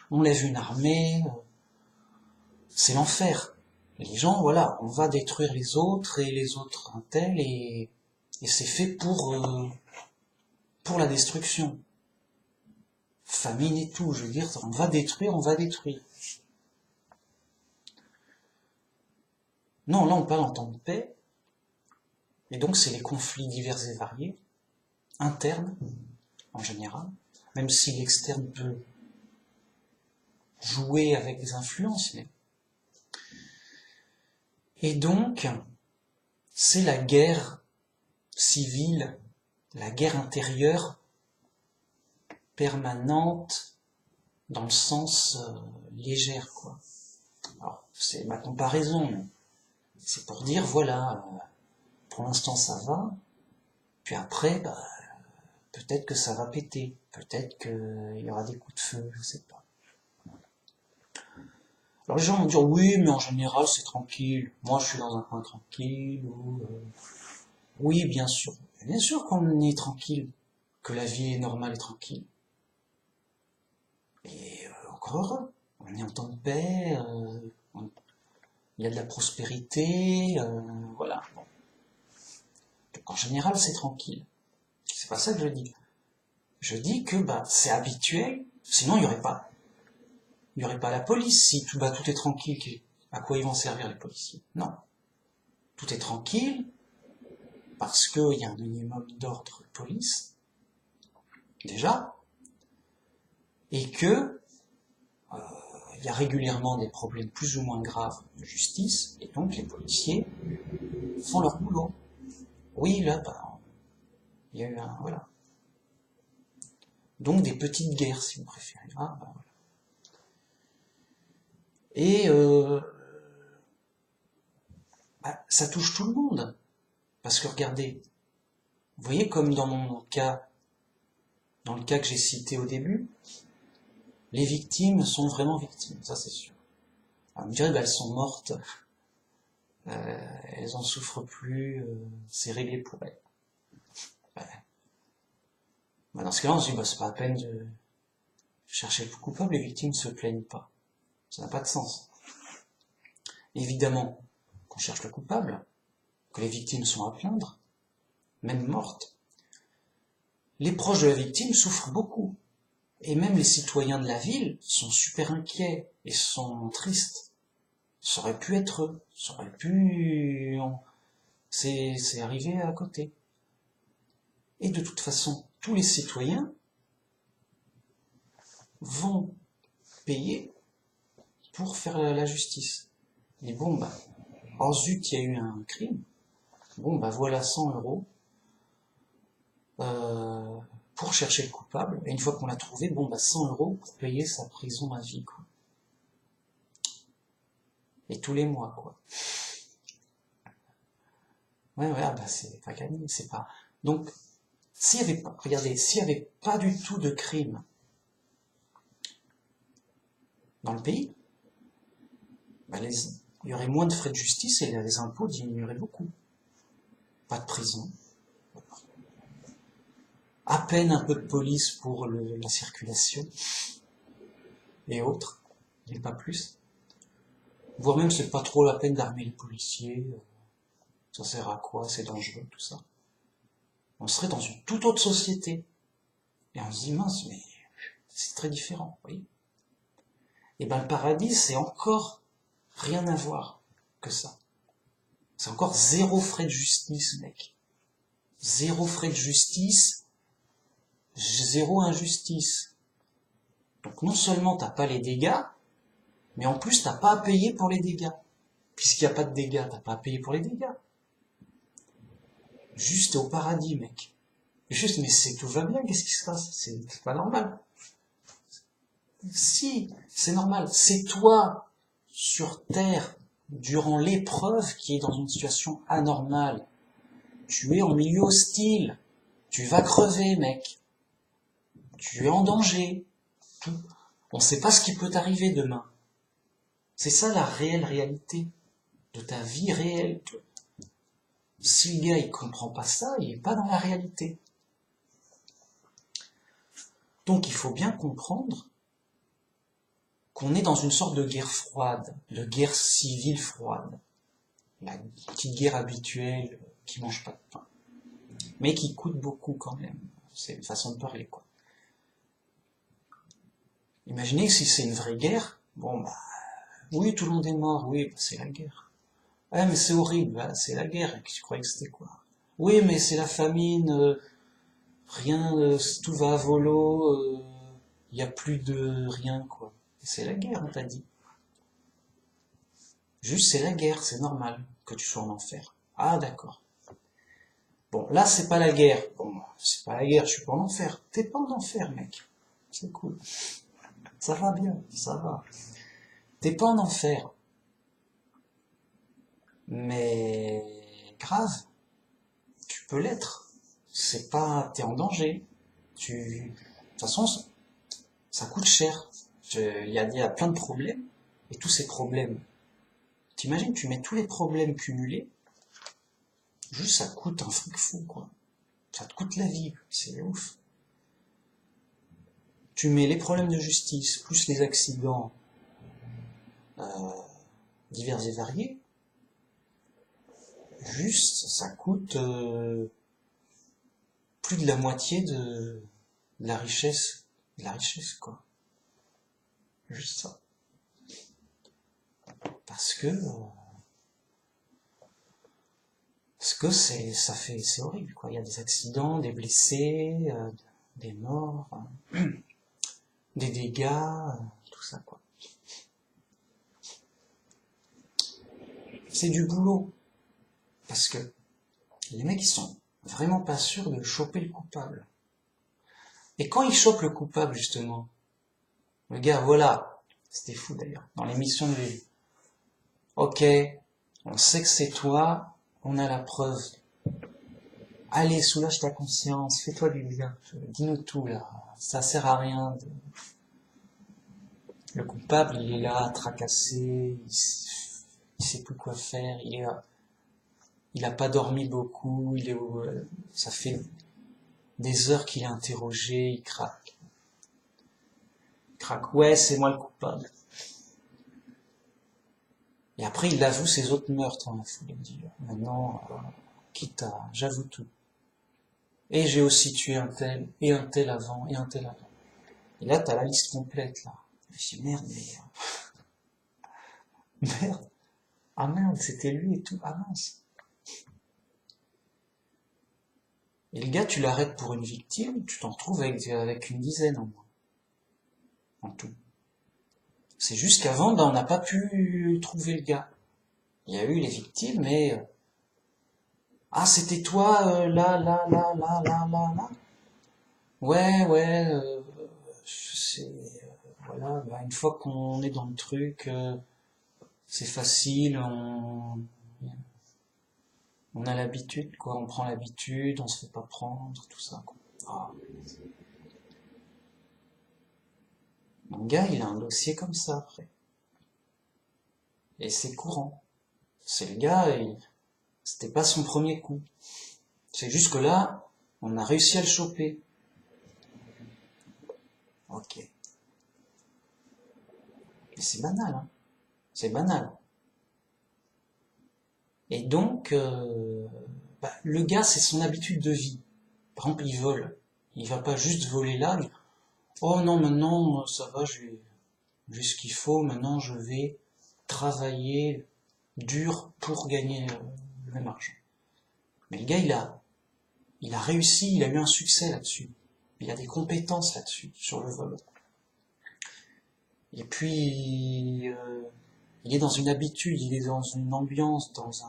on lève une armée, c'est l'enfer. Les gens, voilà, on va détruire les autres et les autres un tel et c'est fait pour la destruction. Famine et tout, je veux dire, on va détruire. Non, là on parle en temps de paix, et donc c'est les conflits divers et variés, internes en général, même si l'externe peut jouer avec des influences. Et donc, c'est la guerre civile, la guerre intérieure, permanente, dans le sens légère, quoi. Alors, c'est ma comparaison, c'est pour dire, voilà, pour l'instant ça va, puis après, peut-être que ça va péter, peut-être qu'il y aura des coups de feu, je sais pas. Alors les gens vont dire oui, mais en général c'est tranquille. Moi je suis dans un coin tranquille. Oui, bien sûr qu'on est tranquille, que la vie est normale et tranquille. Et encore heureux, on est en temps de paix, il y a de la prospérité, voilà. Bon. Donc en général c'est tranquille. C'est pas ça que je dis. Je dis que bah c'est habituel, sinon il y aurait pas la police si tout est tranquille. À quoi ils vont servir les policiers? Non, tout est tranquille parce qu'il y a un minimum d'ordre de police déjà et que il y a régulièrement des problèmes plus ou moins graves de justice et donc les policiers font leur boulot. Oui, là, bah, il y a eu un voilà. Donc des petites guerres si vous préférez. Ah, bah, voilà. Et bah, ça touche tout le monde. Parce que regardez, vous voyez comme dans le cas que j'ai cité au début, les victimes sont vraiment victimes, ça c'est sûr. Alors, on me dirait, bah, elles sont mortes, elles en souffrent plus, c'est réglé pour elles. Ouais. Bah, dans ce cas-là, on se dit, bah, c'est pas la peine de chercher le coupable, les victimes ne se plaignent pas. Ça n'a pas de sens. Évidemment qu'on cherche le coupable, que les victimes sont à plaindre, même mortes. Les proches de la victime souffrent beaucoup. Et même les citoyens de la ville sont super inquiets et sont tristes. Ça aurait pu être eux, ça aurait pu... C'est arrivé à côté. Et de toute façon, tous les citoyens vont payer pour faire la justice. Et bon, bah, oh zut, il y a eu un crime. Bon, bah voilà 100 euros pour chercher le coupable. Et une fois qu'on l'a trouvé, bon, bah 100 euros pour payer sa prison à vie, quoi. Et tous les mois, quoi. Ouais, ouais, ah bah c'est pas gagné, c'est pas... Donc, s'il y avait pas, regardez, s'il y avait pas du tout de crime dans le pays, bah il y aurait moins de frais de justice et les impôts diminueraient beaucoup. Pas de prison. À peine un peu de police pour la circulation et autres, et pas plus. Voire même c'est pas trop la peine d'armer les policiers, ça sert à quoi, c'est dangereux, tout ça. On serait dans une toute autre société. Et on se dit mince, mais c'est très différent, oui. Et ben le paradis, c'est encore rien à voir que ça. C'est encore zéro frais de justice, mec. Zéro frais de justice, zéro injustice. Donc non seulement t'as pas les dégâts, mais en plus t'as pas à payer pour les dégâts. Puisqu'il n'y a pas de dégâts, t'as pas à payer pour les dégâts. Juste au paradis, mec. Juste, mais tout va bien, qu'est-ce qui se passe? C'est pas normal. Si, c'est normal. C'est toi, sur Terre, durant l'épreuve, qui est dans une situation anormale. Tu es en milieu hostile. Tu vas crever, mec. Tu es en danger. Tout. On ne sait pas ce qui peut t'arriver demain. C'est ça la réelle réalité de ta vie réelle. Si le gars il comprend pas ça, il est pas dans la réalité. Donc il faut bien comprendre qu'on est dans une sorte de guerre froide, de guerre civile froide. La petite guerre habituelle qui mange pas de pain. Mais qui coûte beaucoup quand même. C'est une façon de parler, quoi. Imaginez que si c'est une vraie guerre, bon bah, oui, tout le monde est mort, oui, bah, c'est la guerre. Ah, mais c'est horrible, bah, c'est la guerre, tu croyais que c'était quoi? Oui, mais c'est la famine, rien, tout va à volo, il n'y a plus de rien, quoi. C'est la guerre, on t'a dit. Juste, c'est la guerre, c'est normal que tu sois en enfer. Ah, d'accord. Bon, là, c'est pas la guerre. Bon, c'est pas la guerre, je suis pas en enfer. T'es pas en enfer, mec. C'est cool. Ça va bien, ça va. T'es pas en enfer. Mais grave, tu peux l'être. C'est pas, t'es en danger. De toute façon, ça coûte cher. Il y a plein de problèmes, et tous ces problèmes, t'imagines, tu mets tous les problèmes cumulés, juste ça coûte un fric fou, quoi. Ça te coûte la vie, c'est ouf. Tu mets les problèmes de justice, plus les accidents divers et variés, juste ça coûte plus de la moitié de la richesse, quoi. Juste ça. Parce que c'est horrible, quoi. Il y a des accidents, des blessés, des morts, des dégâts, tout ça, quoi. C'est du boulot. Parce que les mecs, ils sont vraiment pas sûrs de choper le coupable. Et quand ils chopent le coupable, justement, le gars, voilà, c'était fou d'ailleurs, dans l'émission de Lévi. Ok, on sait que c'est toi, on a la preuve. Allez, soulage ta conscience, fais-toi du bien, dis-nous tout là, ça sert à rien. Le coupable, il est là, tracassé, il sait plus quoi faire, il a pas dormi beaucoup, ça fait des heures qu'il est interrogé, il craque. Ouais, c'est moi le coupable. Et après, il avoue ses autres meurtres dans la foule. Il me dit, maintenant, quitte à, j'avoue tout. Et j'ai aussi tué un tel, et un tel avant, et un tel avant. Et là, t'as la liste complète, là. Je me dis, merde, merde. Ah merde, c'était lui et tout. Ah mince. Et le gars, tu l'arrêtes pour une victime, tu t'en retrouves avec une dizaine en moins. En tout. C'est juste qu'avant, on n'a pas pu trouver le gars. Il y a eu les victimes, mais ah, c'était toi, là. Ouais, voilà, bah, une fois qu'on est dans le truc, c'est facile, on a l'habitude, quoi, on prend l'habitude, on se fait pas prendre, tout ça, quoi. Ah. Mon gars, il a un dossier comme ça, après. Et c'est courant. C'est le gars, c'était pas son premier coup. C'est juste que là, on a réussi à le choper. Ok. Mais c'est banal, hein. C'est banal. Et donc, bah, le gars, c'est son habitude de vie. Par exemple, il vole. Il va pas juste voler là. Oh non, maintenant, ça va, j'ai ce qu'il faut. Maintenant, je vais travailler dur pour gagner le même argent. Mais le gars, il a réussi, il a eu un succès là-dessus. Il a des compétences là-dessus, sur le vol. Et puis, il est dans une habitude, il est dans une ambiance, dans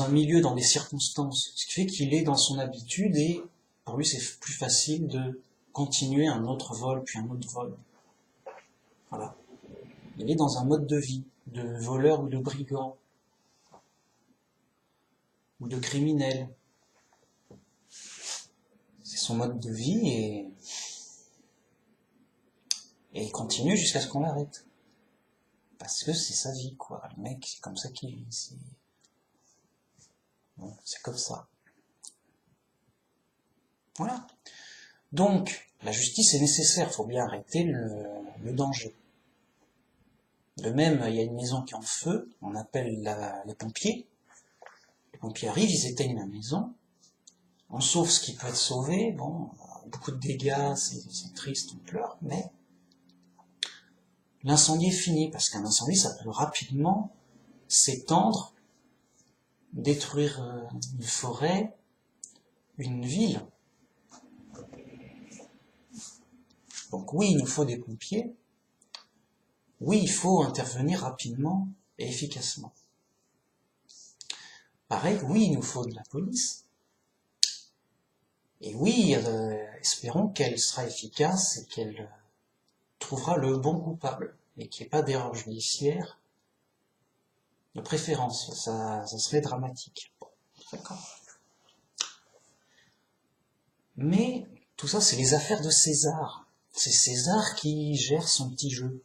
un milieu, dans des circonstances. Ce qui fait qu'il est dans son habitude et pour lui, c'est plus facile de continuer un autre vol, puis un autre vol. Voilà. Il est dans un mode de vie, de voleur ou de brigand, ou de criminel. C'est son mode de vie et il continue jusqu'à ce qu'on l'arrête. Parce que c'est sa vie, quoi. Le mec, c'est comme ça qu'il vit. Bon, c'est comme ça. Voilà. Donc, la justice est nécessaire, il faut bien arrêter le danger. De même, il y a une maison qui est en feu, on appelle les pompiers. Les pompiers arrivent, ils éteignent la maison, on sauve ce qui peut être sauvé, bon, beaucoup de dégâts, c'est triste, on pleure, mais l'incendie est fini, parce qu'un incendie, ça peut rapidement s'étendre, détruire une forêt, une ville. Donc oui, il nous faut des pompiers, oui, il faut intervenir rapidement et efficacement. Pareil, oui, il nous faut de la police. Et oui, espérons qu'elle sera efficace et qu'elle trouvera le bon coupable et qu'il n'y ait pas d'erreur judiciaire de préférence. Ça serait dramatique. Bon, d'accord. Mais tout ça, c'est les affaires de César. C'est César qui gère son petit jeu.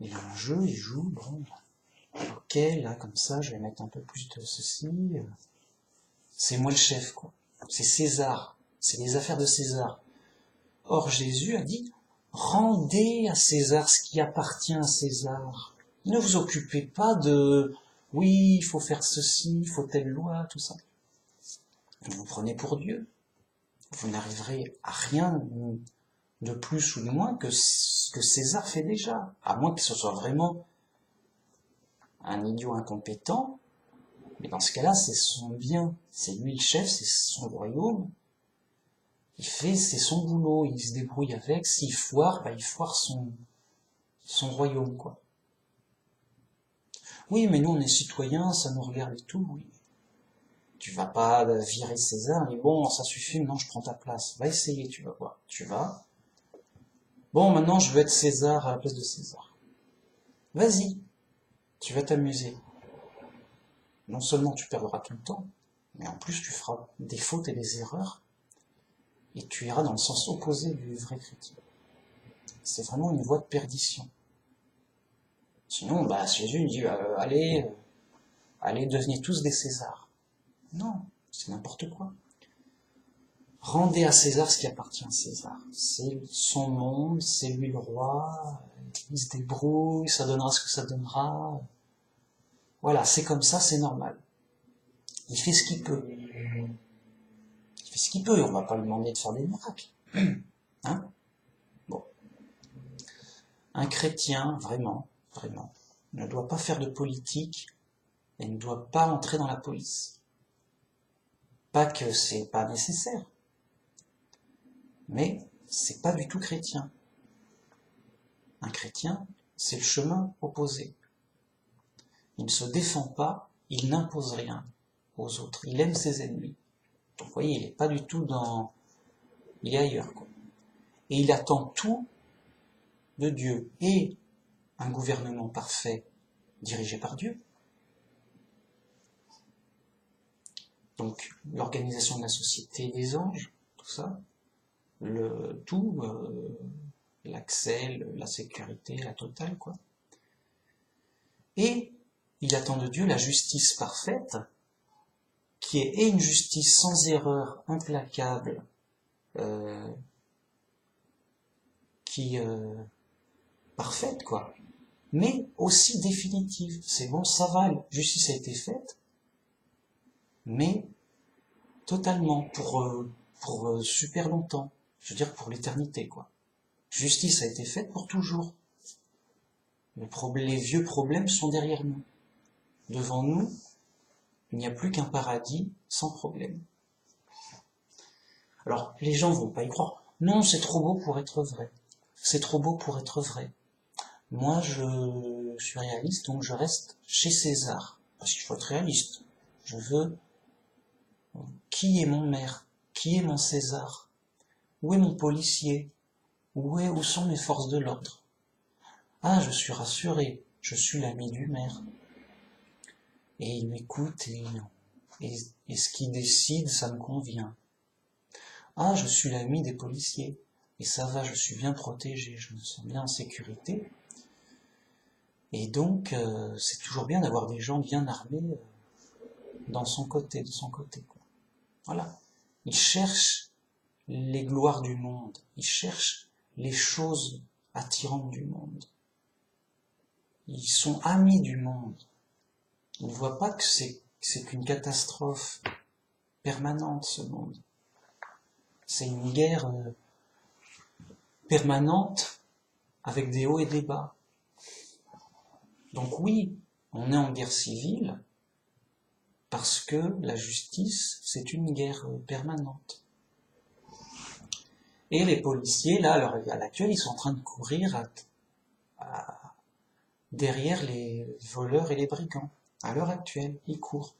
Il a un jeu, il joue, bon, ok, là, comme ça, je vais mettre un peu plus de ceci. C'est moi le chef, quoi. C'est César. C'est les affaires de César. Or, Jésus a dit, rendez à César ce qui appartient à César. Ne vous occupez pas de, oui, il faut faire ceci, il faut telle loi, tout ça. Vous vous prenez pour Dieu. Vous n'arriverez à rien de plus ou de moins que ce que César fait déjà. À moins que ce soit vraiment un idiot incompétent. Mais dans ce cas-là, c'est son bien. C'est lui le chef, c'est son royaume. C'est son boulot, il se débrouille avec. S'il foire, il foire son royaume, quoi. Oui, mais nous, on est citoyens, ça nous regarde et tout, oui. Tu vas pas virer César, mais bon, ça suffit, maintenant je prends ta place. Va essayer, tu vas voir. Tu vas. Bon, maintenant je veux être César à la place de César. Vas-y, tu vas t'amuser. Non seulement tu perdras tout le temps, mais en plus tu feras des fautes et des erreurs, et tu iras dans le sens opposé du vrai chrétien. C'est vraiment une voie de perdition. Sinon, Jésus dit, allez, devenez tous des Césars. Non, c'est n'importe quoi. Rendez à César ce qui appartient à César. C'est son monde, c'est lui le roi, il se débrouille, ça donnera ce que ça donnera. Voilà, c'est comme ça, c'est normal. Il fait ce qu'il peut. Il fait ce qu'il peut, on va pas lui demander de faire des miracles. Hein? Bon. Un chrétien, vraiment, ne doit pas faire de politique et ne doit pas entrer dans la police. Pas que c'est pas nécessaire, mais c'est pas du tout chrétien. Un chrétien, c'est le chemin opposé. Il ne se défend pas, il n'impose rien aux autres. Il aime ses ennemis. Donc vous voyez, il n'est pas du tout dans... Il est ailleurs, quoi. Et il attend tout de Dieu. Et un gouvernement parfait dirigé par Dieu. Donc l'organisation de la société des anges, tout ça, l'accès, la sécurité, la totale, quoi. Et il attend de Dieu la justice parfaite, qui est une justice sans erreur, implacable, parfaite, quoi, mais aussi définitive. C'est bon, ça va, la justice a été faite, mais totalement, pour super longtemps. Je veux dire, pour l'éternité, quoi. Justice a été faite pour toujours. Les vieux problèmes sont derrière nous. Devant nous, il n'y a plus qu'un paradis sans problème. Alors, les gens vont pas y croire. Non, c'est trop beau pour être vrai. C'est trop beau pour être vrai. Moi, je suis réaliste, donc je reste chez César. Parce qu'il faut être réaliste. Je veux... Qui est mon maire? Qui est mon César? Où est mon policier? Où sont mes forces de l'ordre? Ah, je suis rassuré. Je suis l'ami du maire. Et il m'écoute et ce qu'il décide, ça me convient. Ah, je suis l'ami des policiers. Et ça va, je suis bien protégé, je me sens bien en sécurité. Et donc, c'est toujours bien d'avoir des gens bien armés de son côté, quoi. Voilà. Ils cherchent les gloires du monde. Ils cherchent les choses attirantes du monde. Ils sont amis du monde. Ils ne voient pas que c'est qu'une catastrophe permanente, ce monde. C'est une guerre permanente avec des hauts et des bas. Donc oui, on est en guerre civile parce que la justice, c'est une guerre permanente. Et les policiers, là, à l'actuel, ils sont en train de courir derrière les voleurs et les brigands. À l'heure actuelle, ils courent.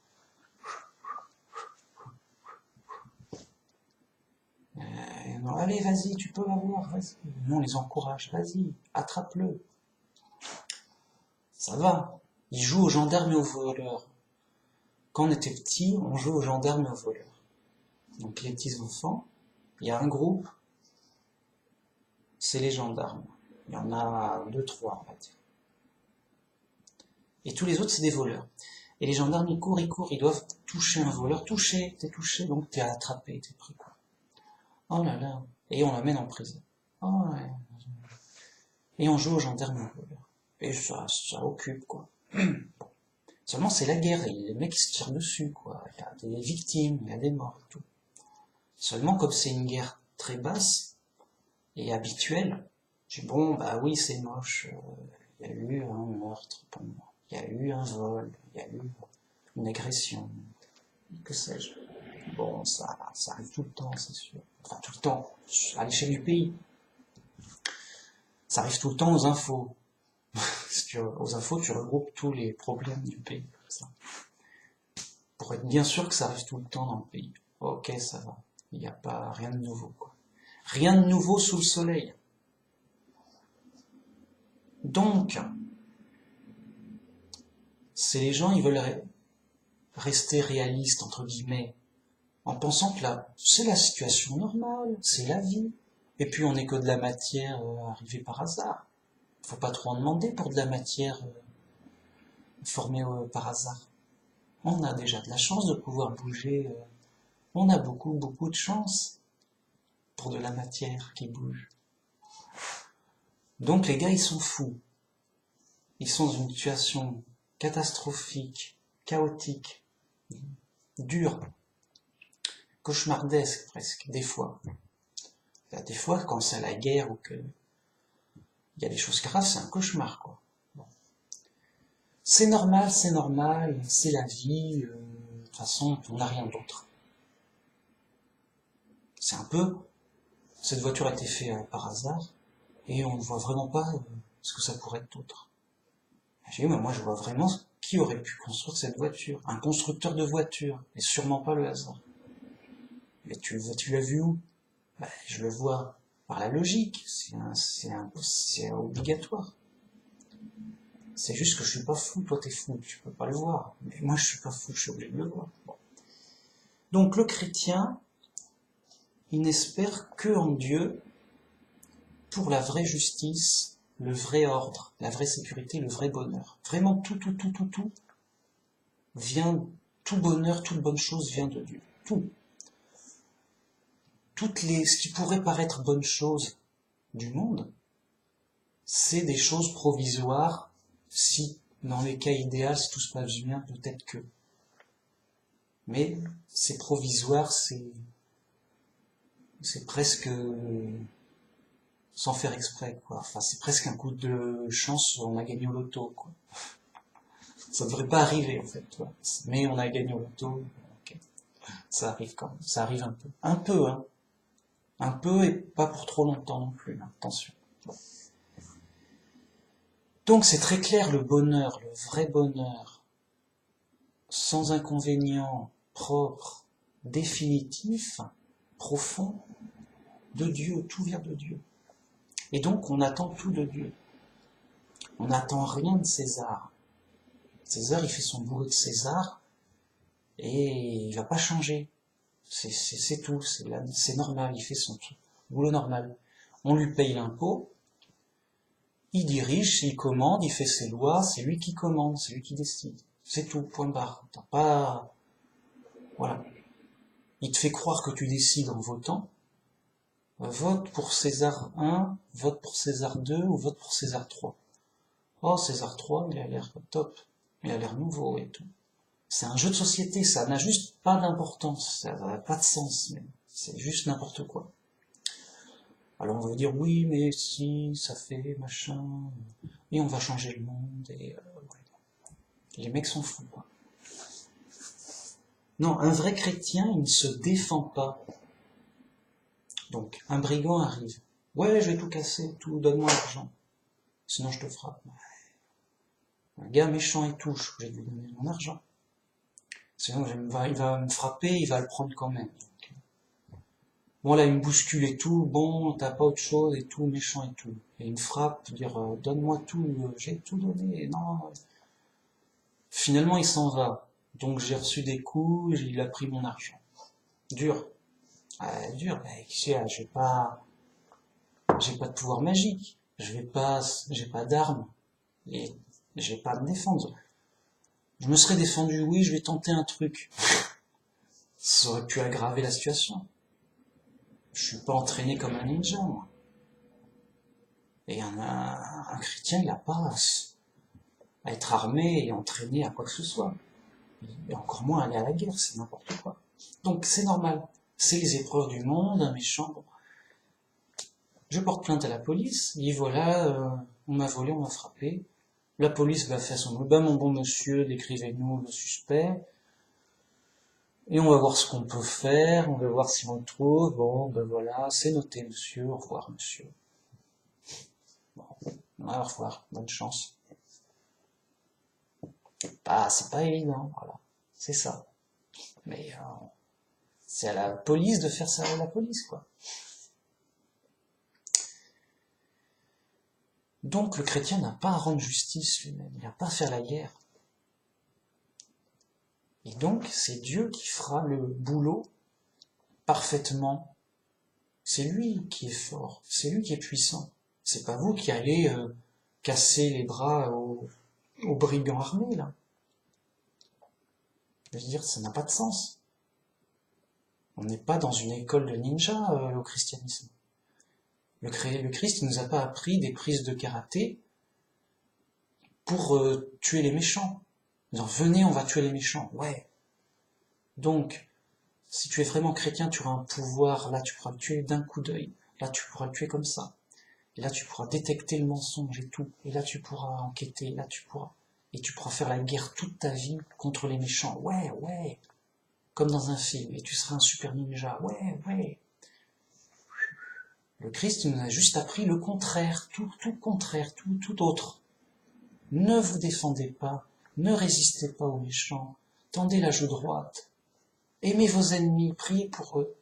Non, allez, vas-y, tu peux l'avoir, vas-y. Nous, on les encourage, vas-y, attrape-le. Ça va. Ils jouent aux gendarmes et aux voleurs. Quand on était petit, on jouait aux gendarmes et aux voleurs. Donc les petits enfants, Il y a un groupe, c'est les gendarmes. Il y en a 2, 3, on va dire. Et tous les autres, c'est des voleurs. Et les gendarmes, ils courent, ils doivent toucher un voleur. T'es touché, donc t'es attrapé, t'es pris, quoi. Oh là là. Et on l'amène en prison. Oh ouais. Et on joue aux gendarmes et aux voleurs. Et ça occupe, quoi. Seulement, c'est la guerre, et les mecs se tirent dessus, quoi. Il y a des victimes, il y a des morts et tout. Seulement, comme c'est une guerre très basse et habituelle, je dis, bon, bah oui, c'est moche, il y a eu un meurtre, bon, il y a eu un vol, il y a eu une agression, que sais-je. Bon, ça arrive tout le temps, c'est sûr. Enfin, tout le temps, à l'échelle du pays. Ça arrive tout le temps aux infos. Aux infos, tu regroupes tous les problèmes du pays. Ça. Pour être bien sûr que ça arrive tout le temps dans le pays. Ok, ça va. Il n'y a pas rien de nouveau, quoi. Rien de nouveau sous le soleil. Donc, c'est les gens, ils veulent rester réalistes, entre guillemets, en pensant que là, c'est la situation normale, c'est la vie. Et puis on n'est que de la matière arrivée par hasard. Faut pas trop en demander pour de la matière formée par hasard. On a déjà de la chance de pouvoir bouger. On a beaucoup, beaucoup de chance pour de la matière qui bouge. Donc les gars, ils sont fous. Ils sont dans une situation catastrophique, chaotique, dure, cauchemardesque presque, des fois. Des fois, quand c'est la guerre ou que il y a des choses graves, c'est un cauchemar, quoi. Bon. C'est normal, c'est la vie, de toute façon, on n'a rien d'autre. C'est un peu, cette voiture a été faite par hasard, et on ne voit vraiment pas ce que ça pourrait être d'autre. J'ai dit, mais moi je vois vraiment qui aurait pu construire cette voiture. Un constructeur de voiture, et sûrement pas le hasard. Mais tu l'as vu où? Ben, je le vois par la logique, c'est obligatoire. C'est juste que je suis pas fou, toi t'es fou, tu peux pas le voir. Mais moi je suis pas fou, je suis obligé de le voir. Bon. Donc le chrétien, il n'espère que en Dieu pour la vraie justice, le vrai ordre, la vraie sécurité, le vrai bonheur. Vraiment tout vient, tout bonheur, toute bonne chose vient de Dieu. Tout. Ce qui pourrait paraître bonne chose du monde, c'est des choses provisoires, si, dans les cas idéaux, si tout se passe bien, peut-être que. Mais c'est provisoire, c'est presque sans faire exprès, quoi. Enfin, c'est presque un coup de chance, on a gagné au loto, quoi. Ça devrait pas arriver, en fait, toi. Mais on a gagné au loto, ok. Ça arrive quand même, ça arrive un peu. Un peu, hein. Un peu et pas pour trop longtemps non plus, hein. Attention. Bon. Donc c'est très clair, le bonheur, le vrai bonheur, sans inconvénient, propre, définitif, profond, de Dieu, tout vient de Dieu. Et donc on attend tout de Dieu. On n'attend rien de César. César, il fait son boulot de César et il va pas changer. C'est tout, c'est normal, il fait son boulot normal. On lui paye l'impôt, il dirige, il commande, il fait ses lois, c'est lui qui commande, c'est lui qui décide. C'est tout, point barre. T'as pas... Voilà. Il te fait croire que tu décides en votant. Vote pour César 1, vote pour César 2 ou vote pour César 3. Oh, César 3, il a l'air top. Il a l'air nouveau et tout. C'est un jeu de société, ça n'a juste pas d'importance, ça n'a pas de sens même. C'est juste n'importe quoi. Alors on va vous dire oui, mais si, ça fait machin, et on va changer le monde, et ouais. Les mecs sont fous, quoi. Non, un vrai chrétien, il ne se défend pas. Donc, un brigand arrive. Ouais, je vais tout casser, tout, donne-moi l'argent. Sinon je te frappe. Un gars méchant et tout, je suis obligé de lui donner mon argent. Sinon il va me frapper, il va le prendre quand même. Donc, bon là il me bouscule et tout, bon t'as pas autre chose et tout, méchant et tout. Et il me frappe, dire donne-moi tout, j'ai tout donné, non. Finalement il s'en va. Donc j'ai reçu des coups, il a pris mon argent. Dur. Dur, mais j'ai pas de pouvoir magique. J'ai pas d'armes. Et j'ai pas à me défendre. Je me serais défendu, oui, je vais tenter un truc. Ça aurait pu aggraver la situation. Je suis pas entraîné comme un ninja, moi. Et un chrétien, il n'a pas à être armé et entraîné à quoi que ce soit. Et encore moins aller à la guerre, c'est n'importe quoi. Donc c'est normal. C'est les épreuves du monde, un méchant. Bon. Je porte plainte à la police, dit voilà, on m'a volé, on m'a frappé. La police va faire son bah mon bon monsieur, décrivez-nous le suspect. Et on va voir ce qu'on peut faire, on va voir si on le trouve. Bon, ben voilà, c'est noté monsieur, au revoir monsieur. Bon, au revoir, bonne chance. Bah, c'est pas évident, voilà. C'est ça. Mais c'est à la police de faire ça à la police, quoi. Donc le chrétien n'a pas à rendre justice lui-même, il n'a pas à faire la guerre. Et donc c'est Dieu qui fera le boulot parfaitement. C'est lui qui est fort, c'est lui qui est puissant. C'est pas vous qui allez casser les bras aux brigands armés, là. Je veux dire, ça n'a pas de sens. On n'est pas dans une école de ninja au christianisme. Le Christ ne nous a pas appris des prises de karaté pour tuer les méchants. Disant, venez, on va tuer les méchants. Ouais. Donc, si tu es vraiment chrétien, tu auras un pouvoir. Là, tu pourras le tuer d'un coup d'œil. Là, tu pourras le tuer comme ça. Et là, tu pourras détecter le mensonge et tout. Et là, tu pourras enquêter. Là, tu pourras. Et tu pourras faire la guerre toute ta vie contre les méchants. Ouais, ouais. Comme dans un film. Et tu seras un super ninja. Ouais, ouais. Le Christ nous a juste appris le contraire. Tout contraire. Tout autre. Ne vous défendez pas. Ne résistez pas aux méchants. Tendez la joue droite. Aimez vos ennemis. Priez pour eux.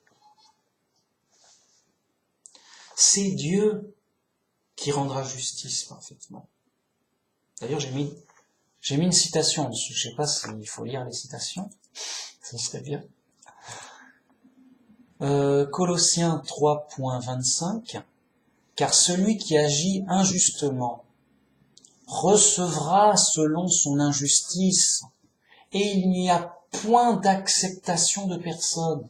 C'est Dieu qui rendra justice parfaitement. D'ailleurs, j'ai mis une citation dessus. Je sais pas s'il faut lire les citations. Ça serait bien. Colossiens 3.25. Car celui qui agit injustement recevra selon son injustice, et il n'y a point d'acceptation de personne.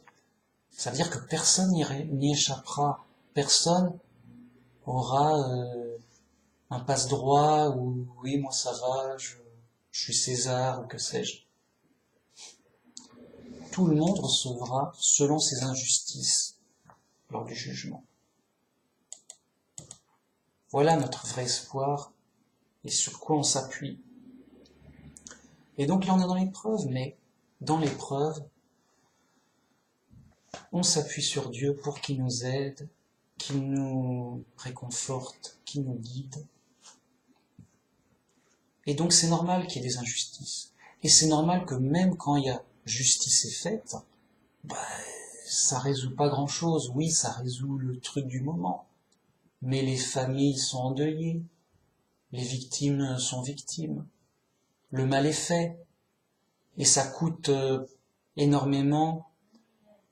Ça veut dire que personne n'y échappera. Personne aura un passe-droit ou oui, moi ça va, je suis César ou que sais-je. Tout le monde recevra selon ses injustices lors du jugement. Voilà notre vrai espoir et sur quoi on s'appuie. Et donc là on est dans l'épreuve, mais dans l'épreuve, on s'appuie sur Dieu pour qu'il nous aide, qu'il nous réconforte, qu'il nous guide. Et donc c'est normal qu'il y ait des injustices. Et c'est normal que même quand il y a justice est faite, ça résout pas grand-chose. Oui, ça résout le truc du moment. Mais les familles sont endeuillées. Les victimes sont victimes. Le mal est fait. Et ça coûte énormément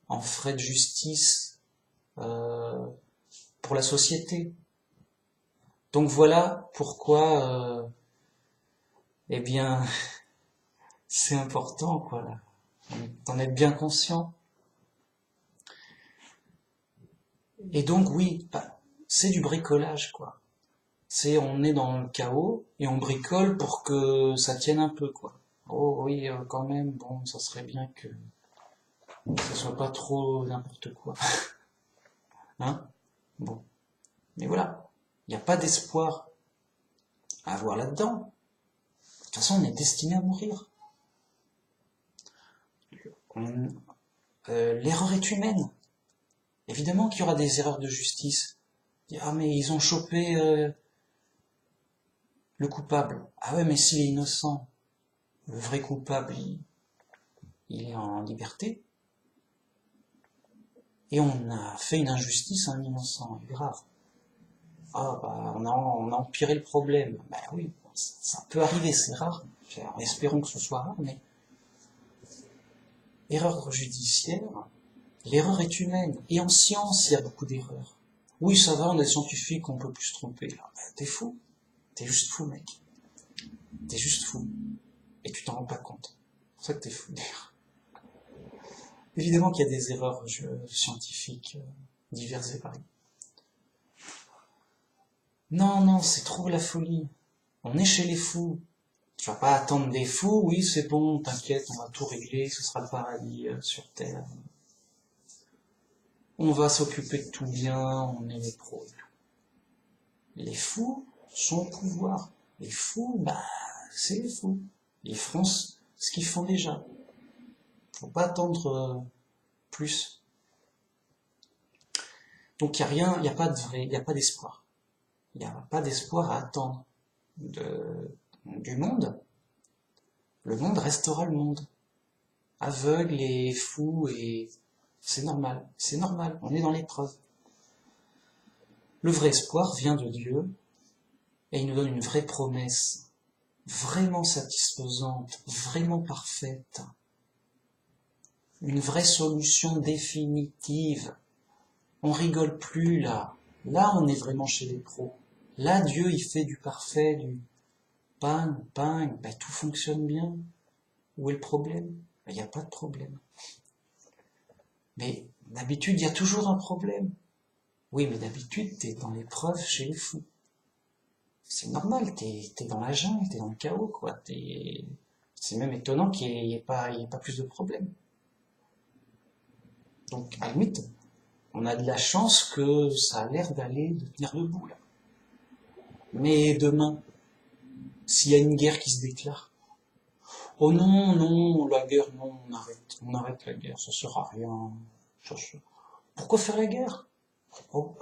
en frais de justice pour la société. Donc voilà pourquoi eh bien c'est important quoi là, d'en être bien conscient. Et donc oui, c'est du bricolage quoi. On est dans le chaos et on bricole pour que ça tienne un peu quoi. Oh oui, quand même, bon, ça serait bien que ça soit pas trop n'importe quoi. Hein? Bon. Mais voilà. Il n'y a pas d'espoir à avoir là-dedans. De toute façon, on est destiné à mourir. L'erreur est humaine. Évidemment qu'il y aura des erreurs de justice. Ah mais ils ont chopé le coupable. Ah ouais mais s'il est innocent, le vrai coupable il est en liberté. Et on a fait une injustice à un innocent, grave. Ah bah on a empiré le problème. Bah oui, ça peut arriver, c'est rare. Espérons que ce soit rare, mais erreur judiciaire, L'erreur est humaine. Et en science, il y a beaucoup d'erreurs. Oui, ça va, on est scientifique, on peut plus se tromper. Là, ben, t'es fou. T'es juste fou, mec. T'es juste fou. Et tu t'en rends pas compte. C'est pour ça que t'es fou, d'ailleurs. Évidemment qu'il y a des erreurs scientifiques diverses et variées. Non, non, c'est trop la folie. On est chez les fous. Tu vas pas attendre des fous, oui, c'est bon, t'inquiète, on va tout régler, ce sera le paradis sur Terre. On va s'occuper de tout bien, on est les pros. Les fous sont au pouvoir. Les fous, bah, c'est les fous. Ils feront ce qu'ils font déjà. Faut pas attendre plus. Donc il y a rien, il y a pas de vrai, il y a pas d'espoir. Il n'y a pas d'espoir à attendre du monde. Le monde restera le monde. Aveugle et fou et c'est normal, on est dans l'épreuve. Le vrai espoir vient de Dieu et il nous donne une vraie promesse, vraiment satisfaisante, vraiment parfaite, une vraie solution définitive. On rigole plus là, là on est vraiment chez les pros. Là Dieu il fait du parfait, du bang, bang, ben, tout fonctionne bien. Où est le problème? Il n'y a pas de problème. Mais d'habitude, il y a toujours un problème. Oui, mais d'habitude, t'es dans l'épreuve chez les fous. C'est normal, t'es dans la jungle, t'es dans le chaos, quoi. C'est même étonnant qu'il n'y ait pas plus de problèmes. Donc, à la limite, on a de la chance que ça a l'air de tenir debout, là. Mais demain, s'il y a une guerre qui se déclare, oh non, non, la guerre, non, on arrête la guerre, ça sert à rien. Pourquoi faire la guerre? Oh,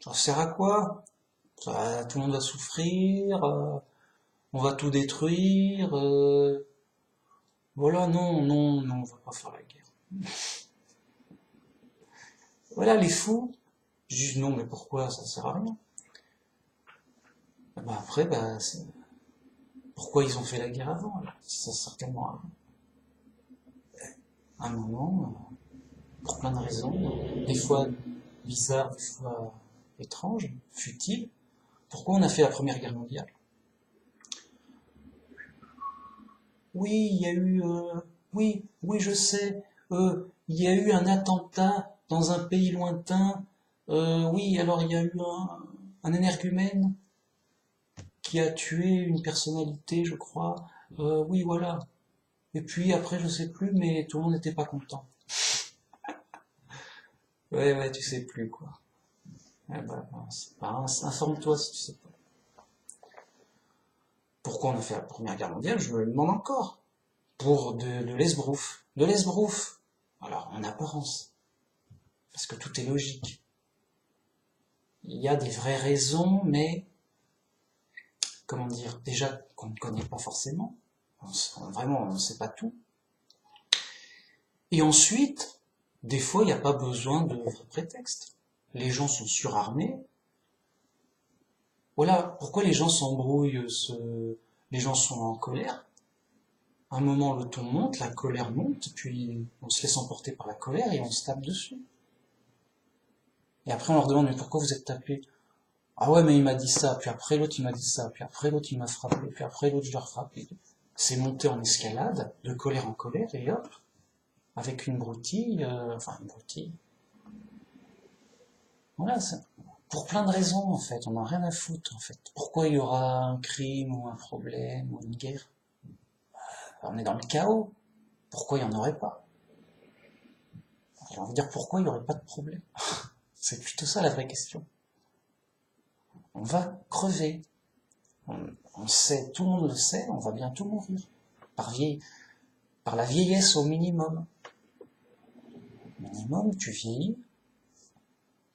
ça sert à quoi? Tout le monde va souffrir, on va tout détruire. Voilà, non, non, non, on va pas faire la guerre. Voilà, les fous disent non, mais pourquoi? Ça sert à rien. Bah après, pourquoi ils ont fait la guerre avant? Alors ça certainement à un moment, pour plein de raisons, des fois bizarres, des fois étranges, futiles. Pourquoi on a fait la Première Guerre mondiale? Oui, il y a eu, oui, oui, je sais, il y a eu un attentat dans un pays lointain. Oui, alors il y a eu un énergumène qui a tué une personnalité, je crois. Oui, voilà. Et puis après, je sais plus, mais tout le monde n'était pas content. Ouais, ouais, tu sais plus, quoi. Eh ben, c'est pas informe-toi si tu sais pas. Pourquoi on a fait la Première Guerre mondiale, je me le demande encore. Pour de l'esbrouf. De l'esbrouf. Alors, en apparence. Parce que tout est logique. Il y a des vraies raisons, mais, comment dire, déjà qu'on ne connaît pas forcément. Vraiment, on ne sait pas tout. Et ensuite, des fois, il n'y a pas besoin de prétexte. Les gens sont surarmés. Voilà, pourquoi les gens s'embrouillent, les gens sont en colère. À un moment, le ton monte, la colère monte, puis on se laisse emporter par la colère et on se tape dessus. Et après, on leur demande, mais pourquoi vous êtes tapés? Ah ouais, mais il m'a dit ça, puis après l'autre il m'a dit ça, puis après l'autre il m'a frappé, puis après l'autre je l'ai frappé. C'est monté en escalade, de colère en colère, et hop, avec une broutille, enfin une broutille. Voilà, pour plein de raisons en fait, on n'a rien à foutre en fait. Pourquoi il y aura un crime ou un problème ou une guerre? On est dans le chaos. Pourquoi il n'y en aurait pas? J'ai envie de dire pourquoi il n'y aurait pas de problème. C'est plutôt ça la vraie question. On va crever. On sait, tout le monde le sait, on va bientôt mourir. Par la vieillesse au minimum. Minimum, tu vieillis,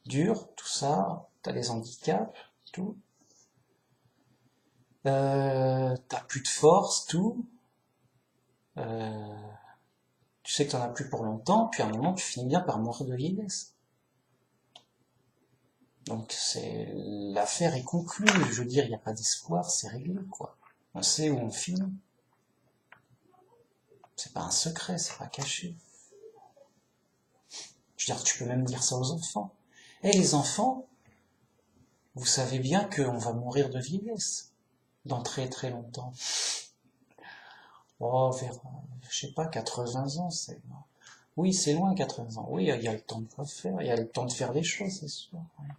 dur, tout ça, t'as des handicaps, tout. T'as plus de force, tout. Euh, tu sais que t'en as plus pour longtemps, puis à un moment tu finis bien par mourir de vieillesse. Donc l'affaire est conclue, je veux dire, il n'y a pas d'espoir, c'est réglé, quoi. On sait où on finit. C'est pas un secret, c'est pas caché. Je veux dire, tu peux même dire ça aux enfants. Eh les enfants, vous savez bien qu'on va mourir de vieillesse dans très très longtemps. Oh, vers, je sais pas, 80 ans, c'est... Oui, c'est loin, 80 ans. Oui, il y a le temps de quoi faire, il y a le temps de faire des choses, c'est sûr. Ouais.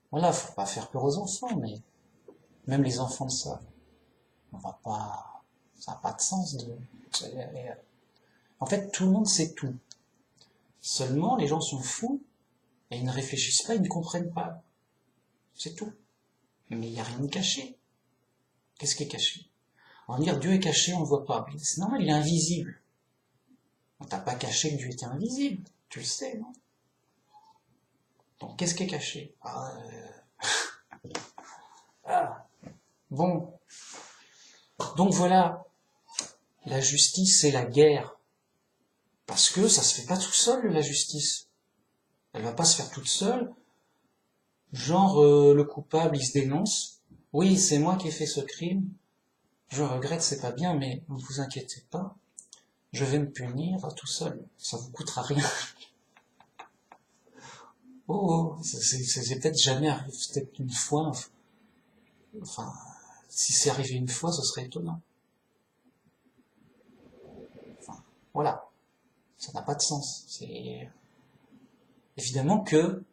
Voilà, faut pas faire peur aux enfants, mais même les enfants le savent. On va pas... Ça n'a pas de sens de... En fait, tout le monde sait tout. Seulement, les gens sont fous, et ils ne réfléchissent pas, ils ne comprennent pas. C'est tout. Mais il n'y a rien de caché. Qu'est-ce qui est caché? On va dire Dieu est caché, on ne le voit pas. Mais c'est normal, il est invisible. On t'a pas caché que Dieu était invisible. Tu le sais, non? Donc qu'est-ce qui est caché? Ah. Bon. Donc voilà, la justice c'est la guerre. Parce que ça se fait pas tout seul, la justice. Elle va pas se faire toute seule. Genre, le coupable, il se dénonce. Oui, c'est moi qui ai fait ce crime. Je regrette, c'est pas bien, mais ne vous inquiétez pas. Je vais me punir tout seul. Ça vous coûtera rien. Oh, c'est peut-être jamais arrivé, peut-être une fois. Enfin, si c'est arrivé une fois, ce serait étonnant. Enfin, voilà. Ça n'a pas de sens. C'est évidemment que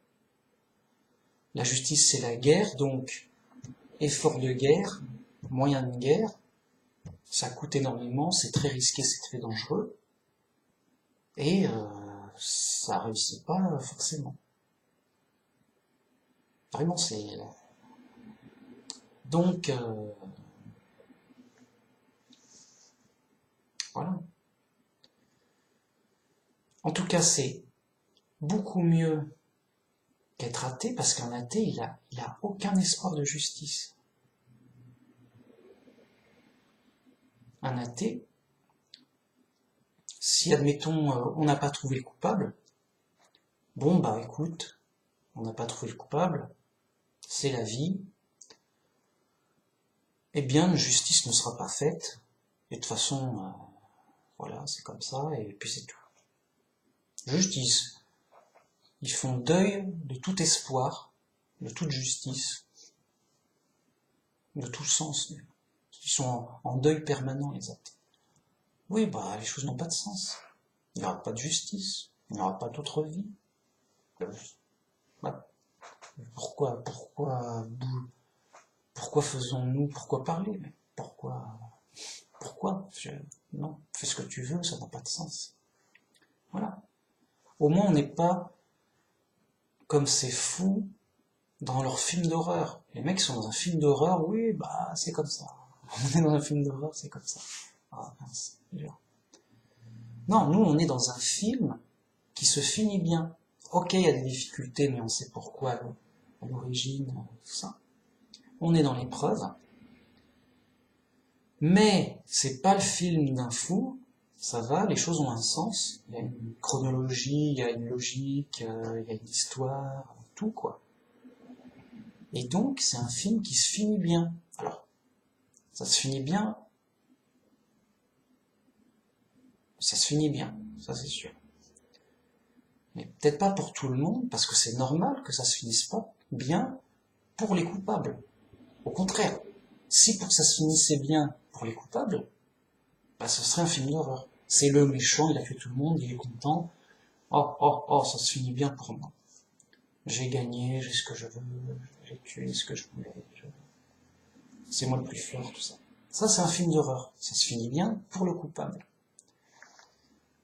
la justice c'est la guerre, donc effort de guerre, moyen de guerre, ça coûte énormément, c'est très risqué, c'est très dangereux, et ça réussit pas forcément. Vraiment, c'est donc voilà. En tout cas, c'est beaucoup mieux qu'être athée, parce qu'un athée, il a aucun espoir de justice. Un athée, si admettons on n'a pas trouvé le coupable, bon bah écoute, on n'a pas trouvé le coupable, c'est la vie, eh bien une justice ne sera pas faite, et de toute façon, voilà, c'est comme ça, et puis c'est tout. Justice. Ils font deuil de tout espoir, de toute justice, de tout sens. Ils sont en deuil permanent, les athées. Oui, bah les choses n'ont pas de sens. Il n'y aura pas de justice, il n'y aura pas d'autre vie. Voilà. Pourquoi faisons-nous, pourquoi parler? Pourquoi? Non, fais ce que tu veux, ça n'a pas de sens. Voilà. Au moins, on n'est pas comme ces fous dans leurs films d'horreur. Les mecs sont dans un film d'horreur, oui, bah, c'est comme ça. On est dans un film d'horreur, c'est comme ça. Ah, mince, dur. Non, nous, on est dans un film qui se finit bien. Ok, il y a des difficultés, mais on sait pourquoi à l'origine, tout ça. On est dans l'épreuve. Mais c'est pas le film d'un fou, ça va, les choses ont un sens, il y a une chronologie, il y a une logique, il y a une histoire, tout quoi. Et donc c'est un film qui se finit bien. Alors, ça se finit bien, ça se finit bien, ça c'est sûr. Mais peut-être pas pour tout le monde, parce que c'est normal que ça se finisse pas bien pour les coupables. Au contraire, si pour que ça se finissait bien pour les coupables, bah ce serait un film d'horreur. C'est le méchant, il a tué tout le monde, il est content. Oh, ça se finit bien pour moi. J'ai gagné, j'ai ce que je veux, j'ai tué ce que je voulais. C'est moi le plus fort, tout ça. Ça, c'est un film d'horreur. Ça se finit bien pour le coupable.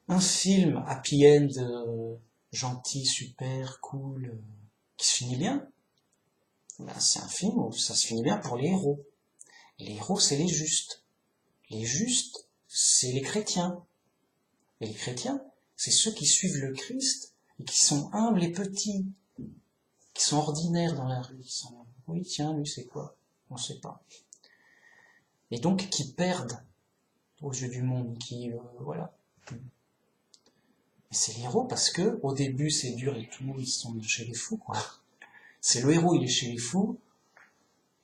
Un film happy end, gentil, super, cool, qui se finit bien, ben, c'est un film où ça se finit bien pour les héros. Et les héros, c'est les justes. Les justes, c'est les chrétiens. Et les chrétiens, c'est ceux qui suivent le Christ et qui sont humbles et petits, qui sont ordinaires dans la rue, qui sont, oui, tiens, lui, c'est quoi? On sait pas. Et donc, qui perdent aux yeux du monde, qui, voilà. Mais c'est les héros parce que, au début, c'est dur et tout, ils sont chez les fous, quoi. C'est le héros, il est chez les fous,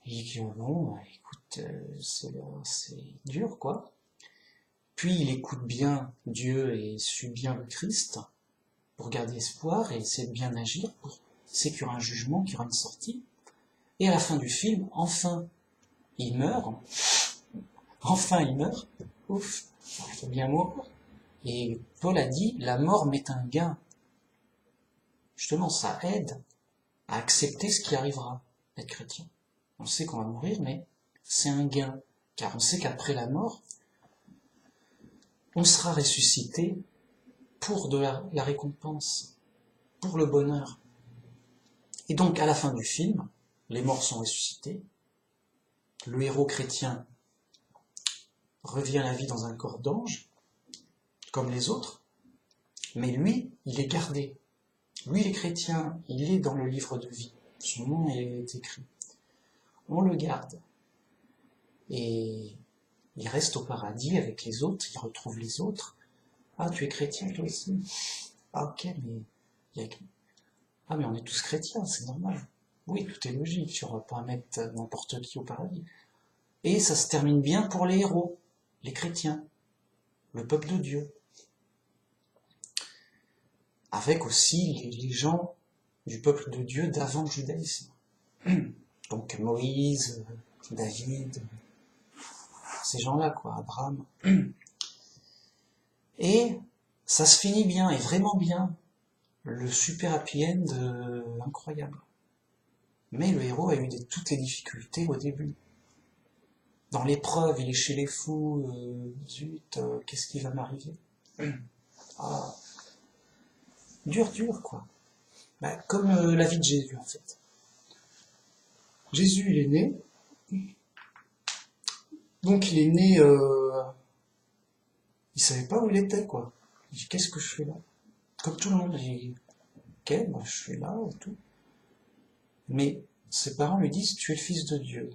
et il dit, bon, écoute, c'est dur, quoi. Puis, il écoute bien Dieu et suit bien le Christ, pour garder espoir et essayer de bien agir, pour c'est qu'il y aura un jugement, qu'il y aura une sortie. Et à la fin du film, enfin, il meurt. Enfin, il meurt. Ouf, il faut bien mourir. Et Paul a dit, la mort m'est un gain. Justement, ça aide à accepter ce qui arrivera, être chrétien. On sait qu'on va mourir, mais c'est un gain. Car on sait qu'après la mort, on sera ressuscité pour de la récompense, pour le bonheur. Et donc, à la fin du film, les morts sont ressuscités, le héros chrétien revient à la vie dans un corps d'ange, comme les autres, mais lui, il est gardé. Lui, il est chrétien, il est dans le livre de vie. Son nom est écrit. On le garde. Et il reste au paradis avec les autres, il retrouve les autres. Ah, tu es chrétien toi aussi? Ah, ok, mais... Ah, mais on est tous chrétiens, c'est normal. Oui, tout est logique, tu ne vas pas mettre n'importe qui au paradis. Et ça se termine bien pour les héros, les chrétiens, le peuple de Dieu. Avec aussi les gens du peuple de Dieu d'avant le judaïsme. Donc Moïse, David, ces gens-là, quoi, Abraham. Et ça se finit bien, et vraiment bien. Le super happy end incroyable. Mais le héros a eu toutes les difficultés au début. Dans l'épreuve, il est chez les fous, zut, qu'est-ce qui va m'arriver? Ah, dur, quoi. Bah, comme la vie de Jésus, en fait. Jésus, il est né. Donc, il est né, il savait pas où il était, quoi. Il dit, qu'est-ce que je fais là? Comme tout le monde, il dit, ok, bah, je suis là, et tout. Mais ses parents lui disent, tu es le fils de Dieu.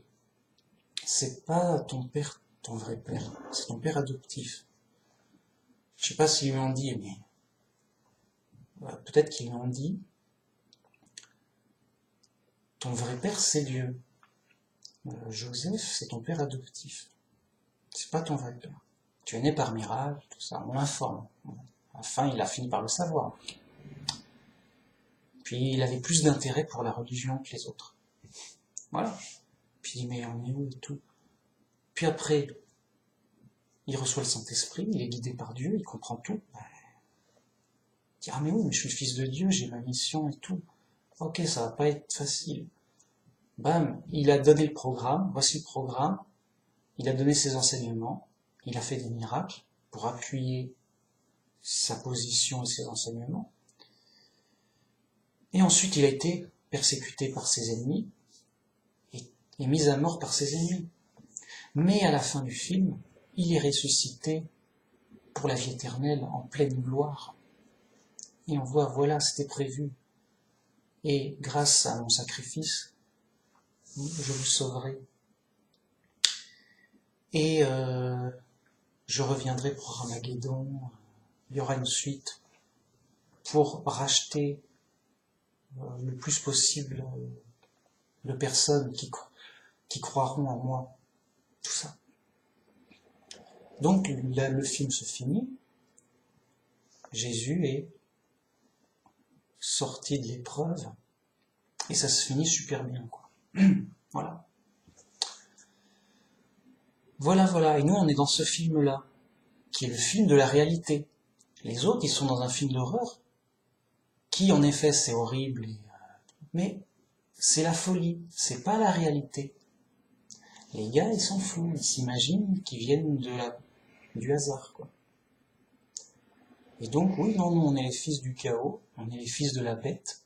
C'est pas ton père, ton vrai père, c'est ton père adoptif. Je sais pas s'ils lui ont dit, mais peut-être qu'ils lui ont dit, ton vrai père c'est Dieu. Joseph, c'est ton père adoptif. C'est pas ton vrai père. Tu es né par miracle, tout ça, on l'informe. Enfin, il a fini par le savoir. Puis il avait plus d'intérêt pour la religion que les autres. Voilà. Puis il dit, mais on est où et tout. Puis après, il reçoit le Saint-Esprit, il est guidé par Dieu, il comprend tout. Il dit, ah mais oui, mais je suis le fils de Dieu, j'ai ma mission et tout. Ok, ça va pas être facile. Bam, il a donné le programme, voici le programme, il a donné ses enseignements, il a fait des miracles pour appuyer sa position et ses enseignements. Et ensuite, il a été persécuté par ses ennemis et mis à mort par ses ennemis. Mais à la fin du film, il est ressuscité pour la vie éternelle en pleine gloire. Et on voit, voilà, c'était prévu. Et grâce à mon sacrifice, je vous sauverai. Et je reviendrai pour Armageddon. Il y aura une suite pour racheter le plus possible de personnes qui croiront en moi. Tout ça. Donc là, le film se finit. Jésus est sorti de l'épreuve et ça se finit super bien, quoi. Voilà. Voilà. Et nous, on est dans ce film-là, qui est le film de la réalité. Les autres, ils sont dans un film d'horreur, qui, en effet, c'est horrible, mais c'est la folie, c'est pas la réalité. Les gars, ils s'en foutent, ils s'imaginent qu'ils viennent du hasard, quoi. Et donc, oui, non, nous, on est les fils du chaos, on est les fils de la bête.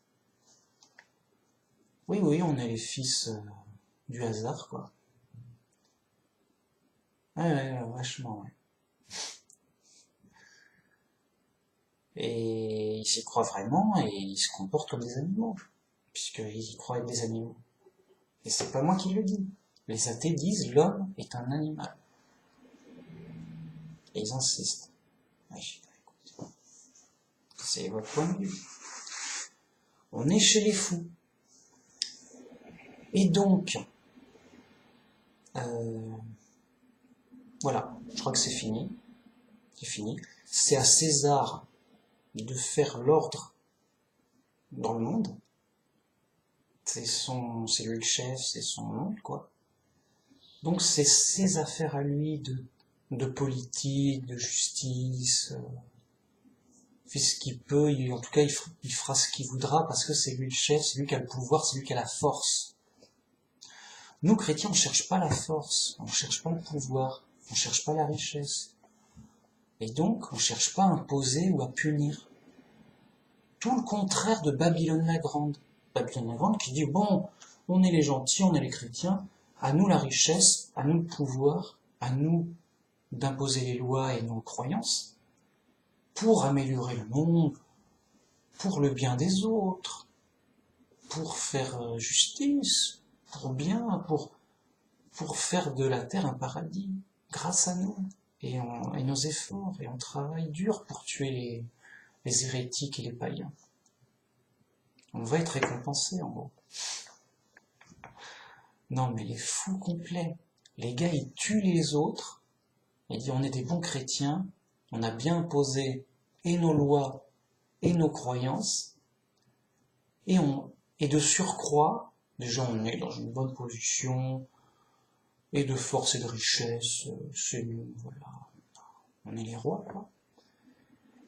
Oui, on est les fils du hasard, quoi. Ouais, vachement, ouais. Et ils s'y croient vraiment et ils se comportent comme des animaux, puisqu'ils y croient être des animaux. Et c'est pas moi qui le dis. Les athées disent l'homme est un animal. Et ils insistent. Ouais, écoute, c'est votre point de vue. On est chez les fous. Et donc, voilà, je crois que c'est fini. C'est fini. C'est à César de faire l'ordre dans le monde. C'est lui le chef, c'est son monde, quoi. Donc c'est ses affaires à lui de politique, de justice. Il fait ce qu'il peut, en tout cas il fera ce qu'il voudra parce que c'est lui le chef, c'est lui qui a le pouvoir, c'est lui qui a la force. Nous chrétiens, on cherche pas la force, on cherche pas le pouvoir, on cherche pas la richesse. Et donc, on cherche pas à imposer ou à punir. Tout le contraire de Babylone la Grande. Babylone la Grande qui dit, bon, on est les gentils, on est les chrétiens, à nous la richesse, à nous le pouvoir, à nous d'imposer les lois et nos croyances, pour améliorer le monde, pour le bien des autres, pour faire justice, pour bien, pour faire de la terre un paradis, grâce à nous, et nos efforts, et on travaille dur pour tuer les hérétiques et les païens. On va être récompensé, en gros. Non, mais les fous complets. Les gars, ils tuent les autres. Ils disent, on est des bons chrétiens. On a bien imposé et nos lois et nos croyances. Et de surcroît, déjà, on est dans une bonne position. Et de force et de richesse, c'est nous, voilà. On est les rois, quoi.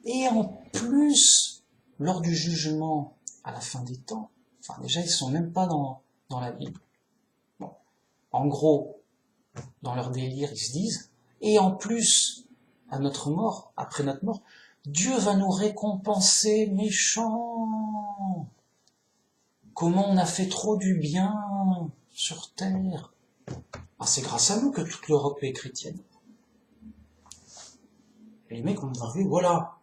Et en plus, lors du jugement, à la fin des temps, enfin déjà ils sont même pas dans la Bible. Bon. En gros, dans leur délire, ils se disent, et en plus, à notre mort, après notre mort, Dieu va nous récompenser méchants. Comment on a fait trop du bien sur terre. Ah, c'est grâce à nous que toute l'Europe est chrétienne. Et les mecs vont me dire, voilà.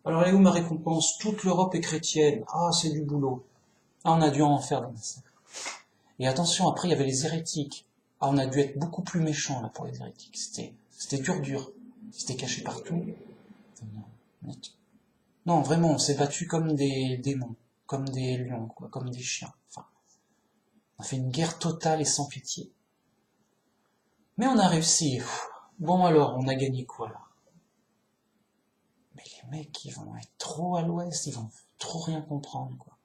Alors, elle est où ma récompense? Toute l'Europe est chrétienne. Ah, c'est du boulot. Ah, on a dû en faire des massacres. Et attention, après, il y avait les hérétiques. Ah, on a dû être beaucoup plus méchants, là, pour les hérétiques. C'était dur. C'était caché partout. Non, vraiment, on s'est battu comme des démons. Comme des lions, quoi. Comme des chiens. Enfin, on a fait une guerre totale et sans pitié. Mais on a réussi. Bon, alors, on a gagné quoi, là? Mais les mecs, ils vont être trop à l'ouest, ils vont trop rien comprendre, quoi.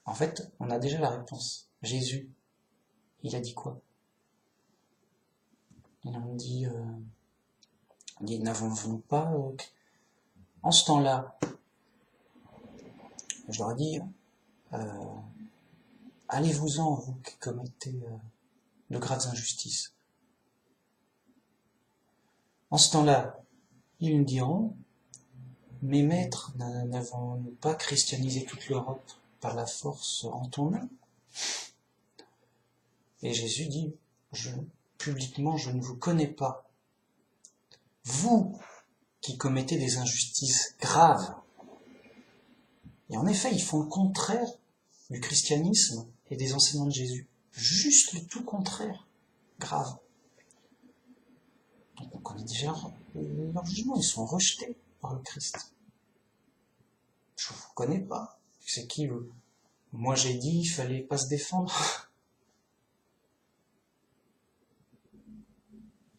En fait, on a déjà la réponse. Jésus, il a dit quoi? Il a dit, n'avons-nous pas... En ce temps-là, je leur ai dit, allez-vous-en, vous qui commettez de graves injustices. En ce temps-là, ils me diront, mes maîtres, n'avons-nous pas christianisé toute l'Europe par la force en ton nom? Et Jésus dit, publiquement, je ne vous connais pas. Vous qui commettez des injustices graves. Et en effet, ils font le contraire du christianisme et des enseignements de Jésus. Juste le tout contraire. Grave. Donc on connaît déjà leur jugement, ils sont rejetés par le Christ. Je vous connais pas. C'est qui vous? Moi j'ai dit, il fallait pas se défendre.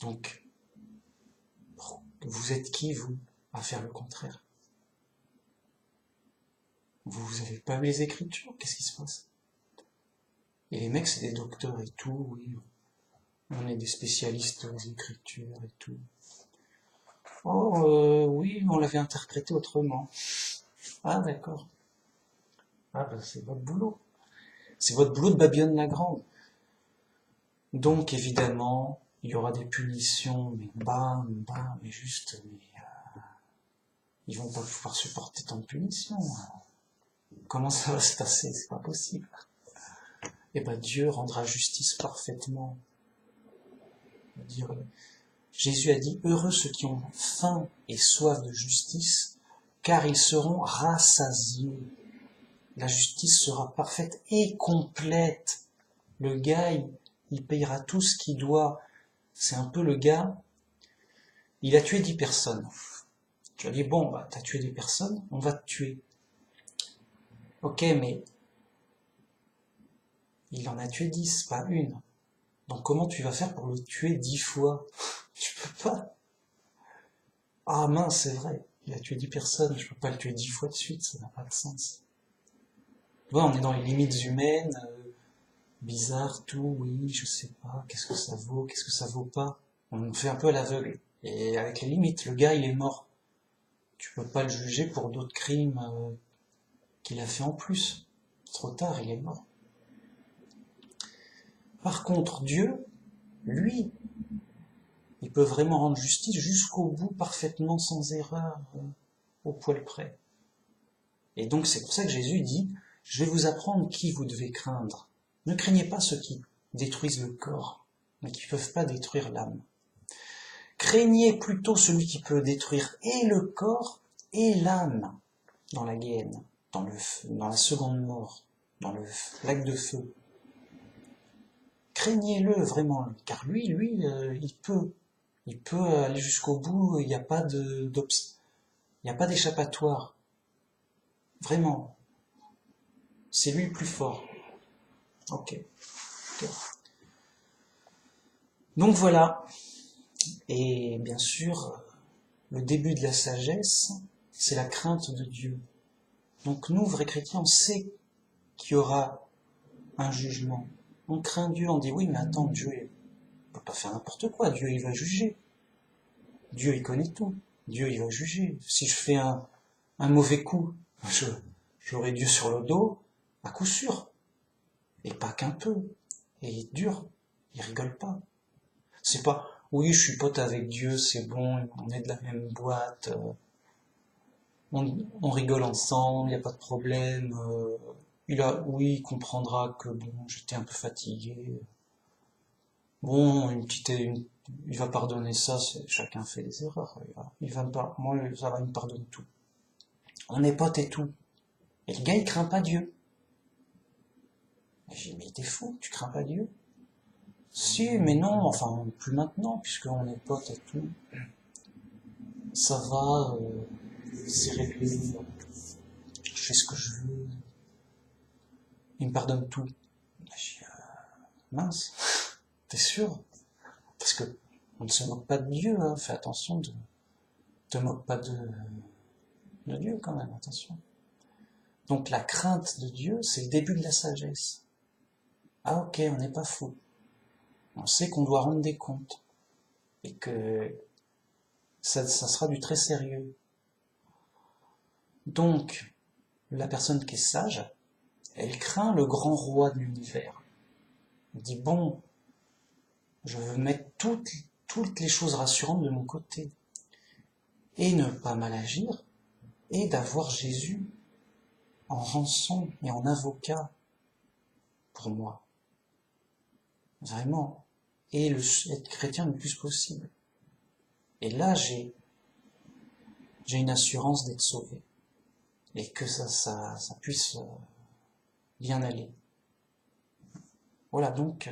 Donc, vous êtes qui, vous, à faire le contraire? Vous avez pas les Écritures? Qu'est-ce qui se passe? Et les mecs, c'est des docteurs et tout, oui. On est des spécialistes des Écritures et tout. Oh, oui, on l'avait interprété autrement. Ah, d'accord. Ah, ben c'est votre boulot. C'est votre boulot de Babylone la Grande. Donc, évidemment, il y aura des punitions, mais mais juste, ils vont pas pouvoir supporter tant de punitions. Comment ça va se passer? C'est pas possible. Et ben, Dieu rendra justice parfaitement. Jésus a dit, heureux ceux qui ont faim et soif de justice, car ils seront rassasiés. La justice sera parfaite et complète. Le gars, il payera tout ce qu'il doit. C'est un peu le gars, il a tué 10 personnes. Tu vas dire, bon, bah, t'as tué des personnes, on va te tuer. Ok, mais il en a tué 10, pas une. Donc comment tu vas faire pour le tuer 10 fois? Tu peux pas. Ah mince, c'est vrai. il a tué 10 personnes, je peux pas le tuer 10 fois de suite, ça n'a pas de sens. Tu vois, on est dans les limites humaines, bizarre, tout, oui, je sais pas, qu'est-ce que ça vaut pas. On fait un peu à l'aveugle. Et avec les limites, le gars il est mort. Tu peux pas le juger pour d'autres crimes qu'il a fait en plus. Trop tard, il est mort. Par contre, Dieu, lui, il peut vraiment rendre justice jusqu'au bout, parfaitement, sans erreur, au poil près. Et donc c'est pour ça que Jésus dit, je vais vous apprendre qui vous devez craindre. Ne craignez pas ceux qui détruisent le corps, mais qui ne peuvent pas détruire l'âme. Craignez plutôt celui qui peut détruire et le corps et l'âme dans la guéhenne, dans la seconde mort, dans le lac de feu. Craignez-le vraiment, car lui, il peut aller jusqu'au bout, il n'y a pas d'échappatoire. Vraiment. C'est lui le plus fort. Ok. Donc voilà. Et bien sûr, le début de la sagesse, c'est la crainte de Dieu. Donc nous, vrais chrétiens, on sait qu'il y aura un jugement. On craint Dieu, on dit oui, mais attends, Dieu, il ne peut pas faire n'importe quoi. Dieu, il va juger. Dieu, il connaît tout. Dieu, il va juger. Si je fais un mauvais coup, j'aurai Dieu sur le dos, à coup sûr. Et pas qu'un peu. Et il est dur. Il rigole pas. C'est pas, oui, je suis pote avec Dieu, c'est bon, on est de la même boîte, on rigole ensemble, il n'y a pas de problème. Oui, il comprendra que bon, j'étais un peu fatigué. Bon, il va pardonner ça, chacun fait des erreurs. Moi, ça va me pardonner tout. On est potes et tout. Et le gars, il craint pas Dieu. Et j'ai dit, mais t'es fou, tu crains pas Dieu? Si, mais non, enfin, plus maintenant, puisqu'on est potes et tout. Ça va, c'est réglé, je fais ce que je veux. Il me pardonne tout. J'ai dit, mince, t'es sûr? Parce que on ne se moque pas de Dieu, hein. Fais attention, te moque pas de Dieu quand même, attention. Donc la crainte de Dieu, c'est le début de la sagesse. Ah ok, on n'est pas fou. On sait qu'on doit rendre des comptes. Et que ça sera du très sérieux. Donc, la personne qui est sage, elle craint le grand roi de l'univers. Elle dit, bon, je veux mettre toutes les choses rassurantes de mon côté. Et ne pas mal agir, et d'avoir Jésus en rançon et en avocat pour moi. Vraiment. Et être chrétien le plus possible. Et là, j'ai une assurance d'être sauvé. Et que ça puisse bien aller. Voilà, donc,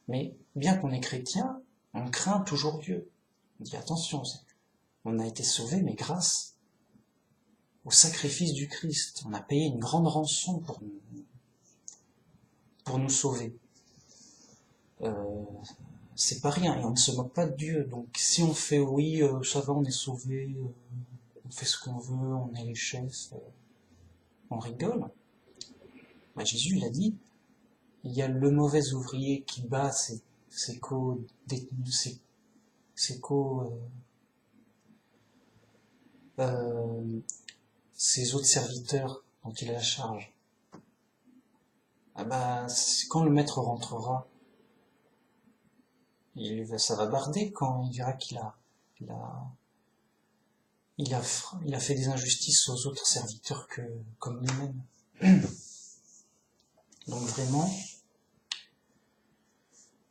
mais bien qu'on est chrétien, on craint toujours Dieu. On dit attention, on a été sauvé, mais grâce au sacrifice du Christ. On a payé une grande rançon pour nous sauver. C'est pas rien, et on ne se moque pas de Dieu. Donc si on fait oui, ça va, on est sauvé, on fait ce qu'on veut, on est les chefs, on rigole. Bah, Jésus, il a dit, il y a le mauvais ouvrier qui bat ses co-détenus, ses autres serviteurs dont il a la charge. Ah bah, quand le maître rentrera, ça va barder quand il verra qu'il a fait des injustices aux autres serviteurs comme lui-même. Donc vraiment,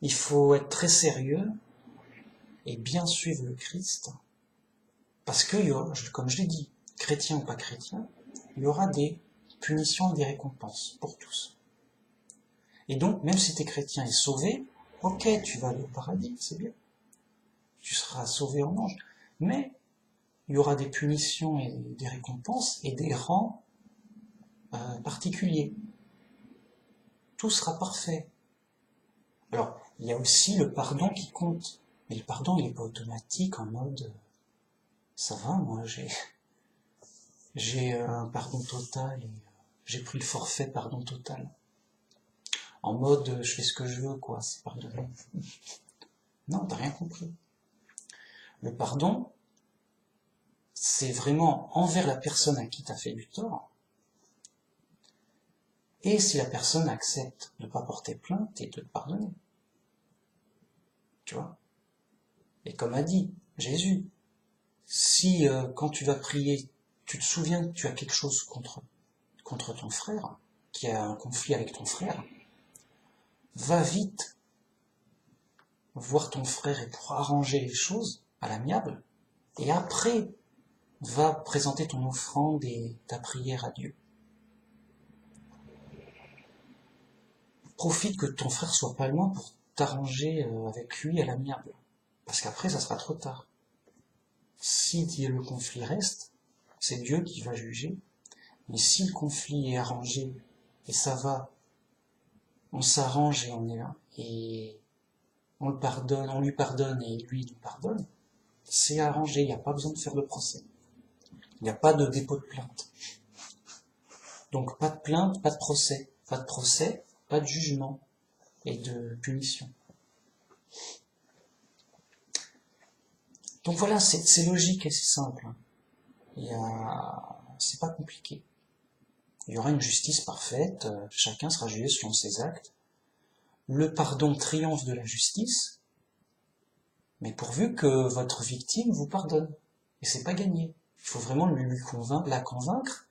il faut être très sérieux et bien suivre le Christ, parce que, comme je l'ai dit, chrétien ou pas chrétien, il y aura des punitions et des récompenses pour tous. Et donc, même si tu es chrétien et sauvé, ok, tu vas aller au paradis, c'est bien. Tu seras sauvé en ange. Mais il y aura des punitions et des récompenses et des rangs particuliers. Tout sera parfait. Alors, il y a aussi le pardon qui compte. Mais le pardon, il n'est pas automatique en mode ça va, moi j'ai un pardon total et j'ai pris le forfait pardon total. En mode, je fais ce que je veux, quoi, c'est pardonné. Non, t'as rien compris. Le pardon, c'est vraiment envers la personne à qui t'as fait du tort. Et si la personne accepte de ne pas porter plainte et de te pardonner. Tu vois? Et comme a dit Jésus, si quand tu vas prier, tu te souviens que tu as quelque chose contre ton frère, qui a un conflit avec ton frère, va vite voir ton frère et pour arranger les choses à l'amiable, et après, va présenter ton offrande et ta prière à Dieu. Profite que ton frère soit pas loin pour t'arranger avec lui à l'amiable, parce qu'après ça sera trop tard. Si le conflit reste, c'est Dieu qui va juger, mais si le conflit est arrangé, et ça va, on s'arrange et on est là, et on lui pardonne et lui nous pardonne, c'est arrangé, il n'y a pas besoin de faire de procès. Il n'y a pas de dépôt de plainte. Donc pas de plainte, pas de procès. Pas de procès, pas de jugement et de punition. Donc voilà, c'est logique et c'est simple. C'est pas compliqué. Il y aura une justice parfaite, chacun sera jugé selon ses actes. Le pardon triomphe de la justice, mais pourvu que votre victime vous pardonne. Et c'est pas gagné. Il faut vraiment la convaincre.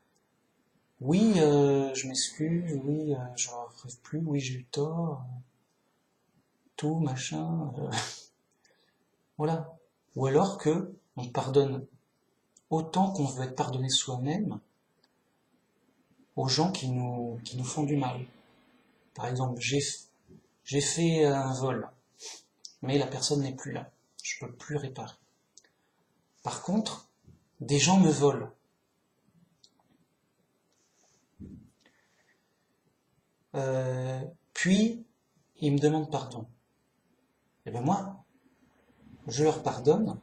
Oui, je m'excuse, oui, je rêve plus, oui, j'ai eu tort, tout, machin, voilà. Ou alors que on pardonne autant qu'on veut être pardonné soi-même aux gens qui nous font du mal. Par exemple, j'ai fait un vol, mais la personne n'est plus là. Je peux plus réparer. Par contre, des gens me volent. Puis, ils me demandent pardon. Et bien moi, je leur pardonne,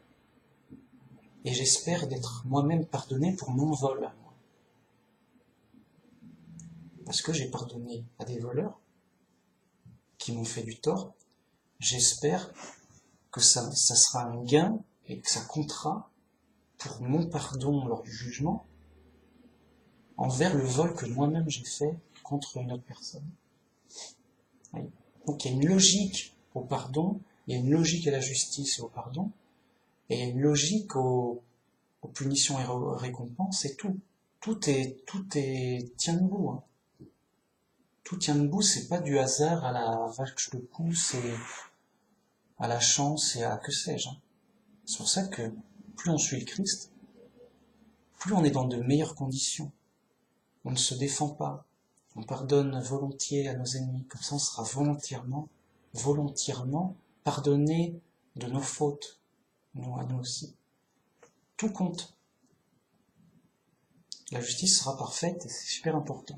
et j'espère d'être moi-même pardonné pour mon vol. Parce que j'ai pardonné à des voleurs qui m'ont fait du tort. J'espère que ça sera un gain et que ça comptera pour mon pardon lors du jugement envers le vol que moi-même j'ai fait contre une autre personne. Oui. Donc il y a une logique au pardon, il y a une logique à la justice et au pardon, et il y a une logique aux punitions et aux récompenses et tout. Tout tient debout. Hein. Tout tient debout, c'est pas du hasard à la vache le pouce et à la chance et à que sais-je. Hein. C'est pour ça que plus on suit le Christ, plus on est dans de meilleures conditions. On ne se défend pas. On pardonne volontiers à nos ennemis. Comme ça, on sera volontairement pardonné de nos fautes. Nous, à nous aussi. Tout compte. La justice sera parfaite et c'est super important.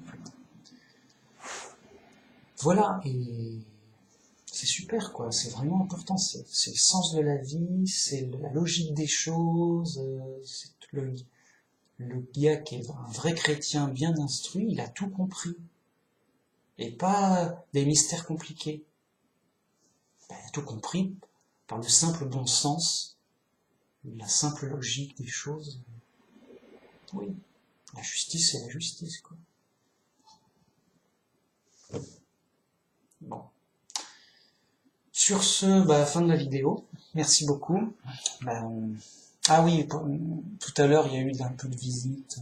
Voilà, et c'est super, quoi. C'est vraiment important. C'est le sens de la vie, c'est la logique des choses. C'est le gars qui est un vrai chrétien bien instruit, il a tout compris. Et pas des mystères compliqués. Il a tout compris par le simple bon sens, la simple logique des choses. Oui, la justice, c'est la justice, quoi. Bon. Sur ce, fin de la vidéo. Merci beaucoup. Ah oui, tout à l'heure, il y a eu un peu de visite.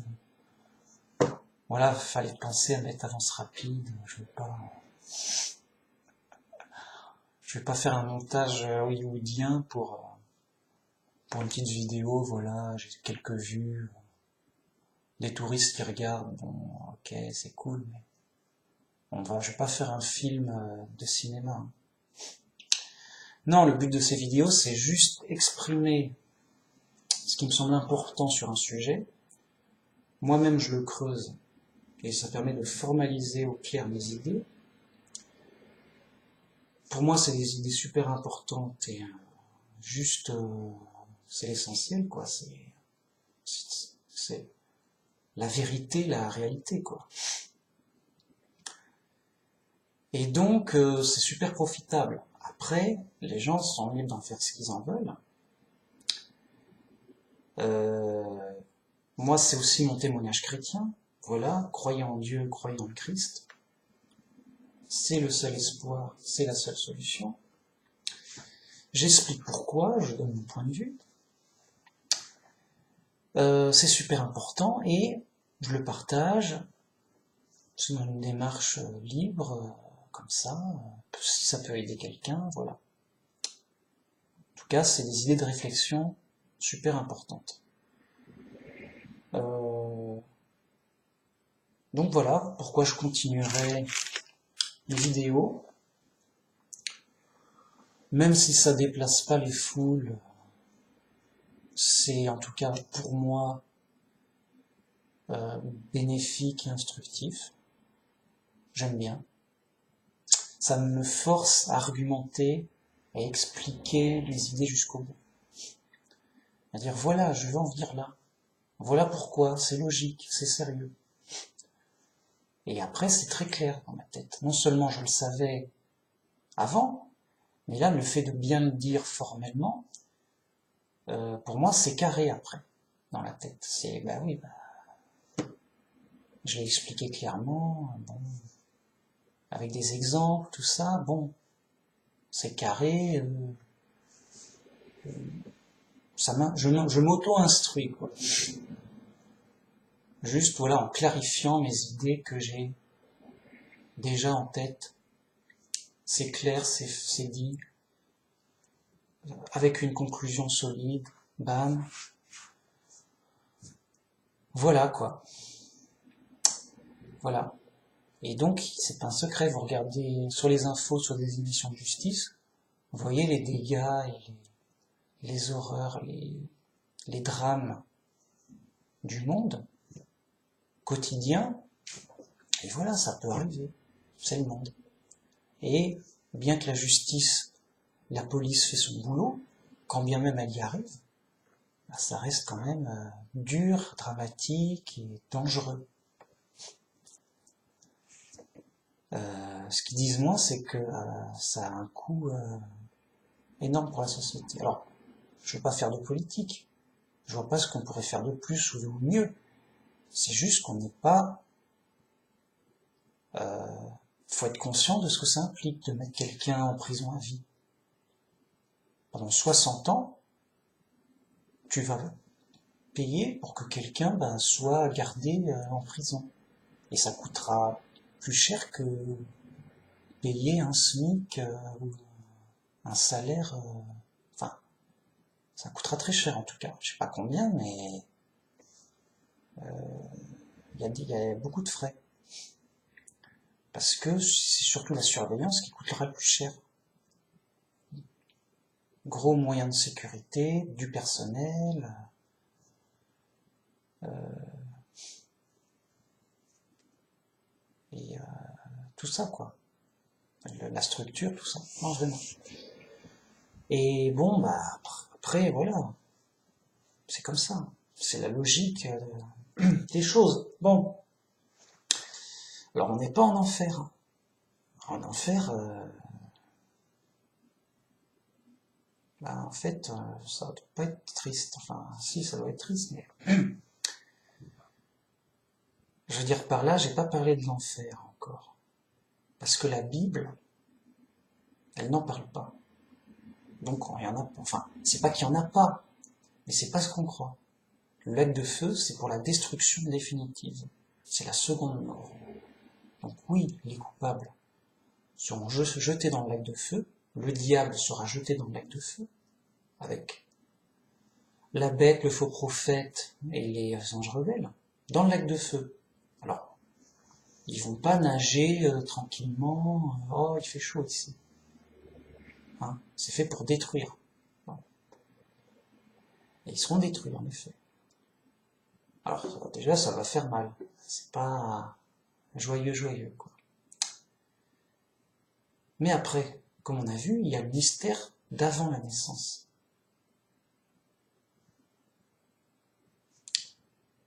Voilà, fallait penser à mettre avance rapide. Je vais pas faire un montage hollywoodien pour une petite vidéo. Voilà, j'ai quelques vues, des touristes qui regardent. Bon, ok, c'est cool, mais je vais pas faire un film de cinéma. Non, le but de ces vidéos, c'est juste exprimer ce qui me semble important sur un sujet. Moi-même, je le creuse et ça permet de formaliser au clair mes idées. Pour moi, c'est des idées super importantes et juste, c'est l'essentiel, quoi. la vérité, la réalité, quoi. Et donc, c'est super profitable. Après, les gens sont libres d'en faire ce qu'ils en veulent. Moi, c'est aussi mon témoignage chrétien. Voilà, croyant en Dieu, croyant en le Christ. C'est le seul espoir, c'est la seule solution. J'explique pourquoi, je donne mon point de vue. C'est super important et je le partage. C'est une démarche libre, comme ça. Si ça peut aider quelqu'un, voilà. En tout cas, c'est des idées de réflexion super importantes. Donc voilà pourquoi je continuerai les vidéos. Même si ça déplace pas les foules, c'est en tout cas pour moi bénéfique et instructif. J'aime bien. Ça me force à argumenter, à expliquer les idées jusqu'au bout. À dire voilà, je veux en venir là. Voilà pourquoi, c'est logique, c'est sérieux. Et après, c'est très clair dans ma tête. Non seulement je le savais avant, mais là, le fait de bien le dire formellement, pour moi, c'est carré après, dans la tête. C'est, bah oui, je l'ai expliqué clairement, bon, avec des exemples, tout ça, bon, c'est carré, je m'auto-instruis, quoi. Juste, voilà, en clarifiant mes idées que j'ai déjà en tête. C'est clair, c'est dit, avec une conclusion solide, bam. Voilà, quoi. Voilà. Et donc, c'est pas un secret, vous regardez sur les infos, sur des émissions de justice, vous voyez les dégâts et les horreurs, les drames du monde quotidien, et voilà, ça peut arriver. C'est le monde. Et bien que la justice, la police fait son boulot, quand bien même elle y arrive, ça reste quand même dur, dramatique et dangereux. Ce qu'ils disent moins, c'est que ça a un coût énorme pour la société. Alors, je ne veux pas faire de politique, je vois pas ce qu'on pourrait faire de plus ou de mieux. C'est juste qu'on n'est pas... faut être conscient de ce que ça implique de mettre quelqu'un en prison à vie. Pendant 60 ans, tu vas payer pour que quelqu'un soit gardé en prison. Et ça coûtera plus cher que payer un SMIC ou un salaire... Enfin, ça coûtera très cher en tout cas. Je sais pas combien, mais il y a beaucoup de frais. Parce que c'est surtout la surveillance qui coûtera le plus cher. Gros moyens de sécurité, du personnel, et tout ça quoi. La structure, tout ça. Non, vraiment. Et bon, après, voilà. C'est comme ça. C'est la logique des choses. Bon. Alors, on n'est pas en enfer. En enfer, en fait, ça doit pas être triste. Enfin, si, ça doit être triste, mais... Je veux dire par là, j'ai pas parlé de l'enfer encore. Parce que la Bible, elle n'en parle pas. Donc, il y en a... Enfin, c'est pas qu'il y en a pas, mais c'est pas ce qu'on croit. Le lac de feu, c'est pour la destruction définitive. C'est la seconde mort. Donc oui, les coupables seront jetés dans le lac de feu, le diable sera jeté dans le lac de feu, avec la bête, le faux prophète et les anges rebelles, dans le lac de feu. Alors, ils vont pas nager tranquillement, oh il fait chaud ici. Hein, c'est fait pour détruire. Et ils seront détruits en effet. Alors déjà ça va faire mal, c'est pas joyeux quoi. Mais après, comme on a vu, il y a le mystère d'avant la naissance.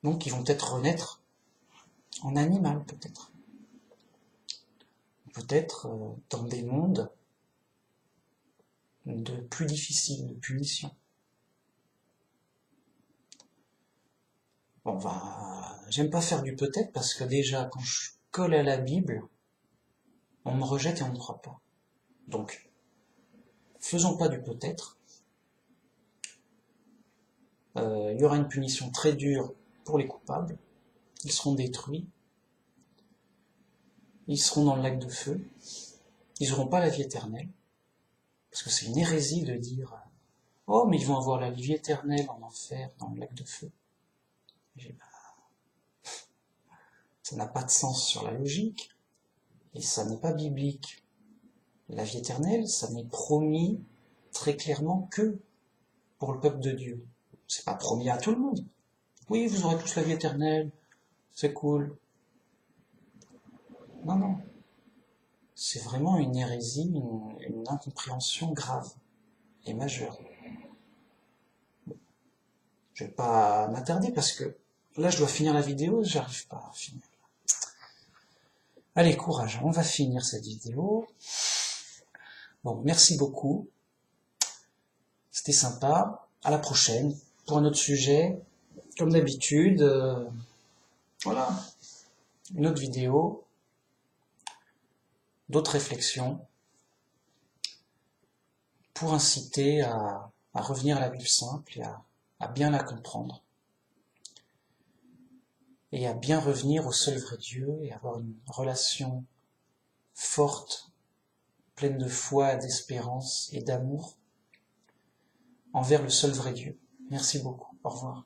Donc ils vont peut-être renaître en animal, peut-être. Peut-être dans des mondes de plus difficiles, de punition. Bon, j'aime pas faire du peut-être parce que déjà, quand je colle à la Bible, on me rejette et on ne croit pas. Donc, faisons pas du peut-être. Il y aura une punition très dure pour les coupables. Ils seront détruits. Ils seront dans le lac de feu. Ils n'auront pas la vie éternelle. Parce que c'est une hérésie de dire « Oh, mais ils vont avoir la vie éternelle en enfer, dans le lac de feu. » Ça n'a pas de sens sur la logique. Et ça n'est pas biblique. La vie éternelle, ça n'est promis très clairement que pour le peuple de Dieu. C'est pas promis à tout le monde. Oui, vous aurez tous la vie éternelle, c'est cool. Non, non. C'est vraiment une hérésie, une incompréhension grave et majeure. Bon, je vais pas m'attarder parce que là, je dois finir la vidéo, j'arrive pas à finir. Allez, courage, on va finir cette vidéo. Bon, merci beaucoup. C'était sympa. À la prochaine pour un autre sujet. Comme d'habitude, voilà, une autre vidéo, d'autres réflexions pour inciter à revenir à la Bible simple et à bien la comprendre. Et à bien revenir au seul vrai Dieu et avoir une relation forte, pleine de foi, d'espérance et d'amour envers le seul vrai Dieu. Merci beaucoup. Au revoir.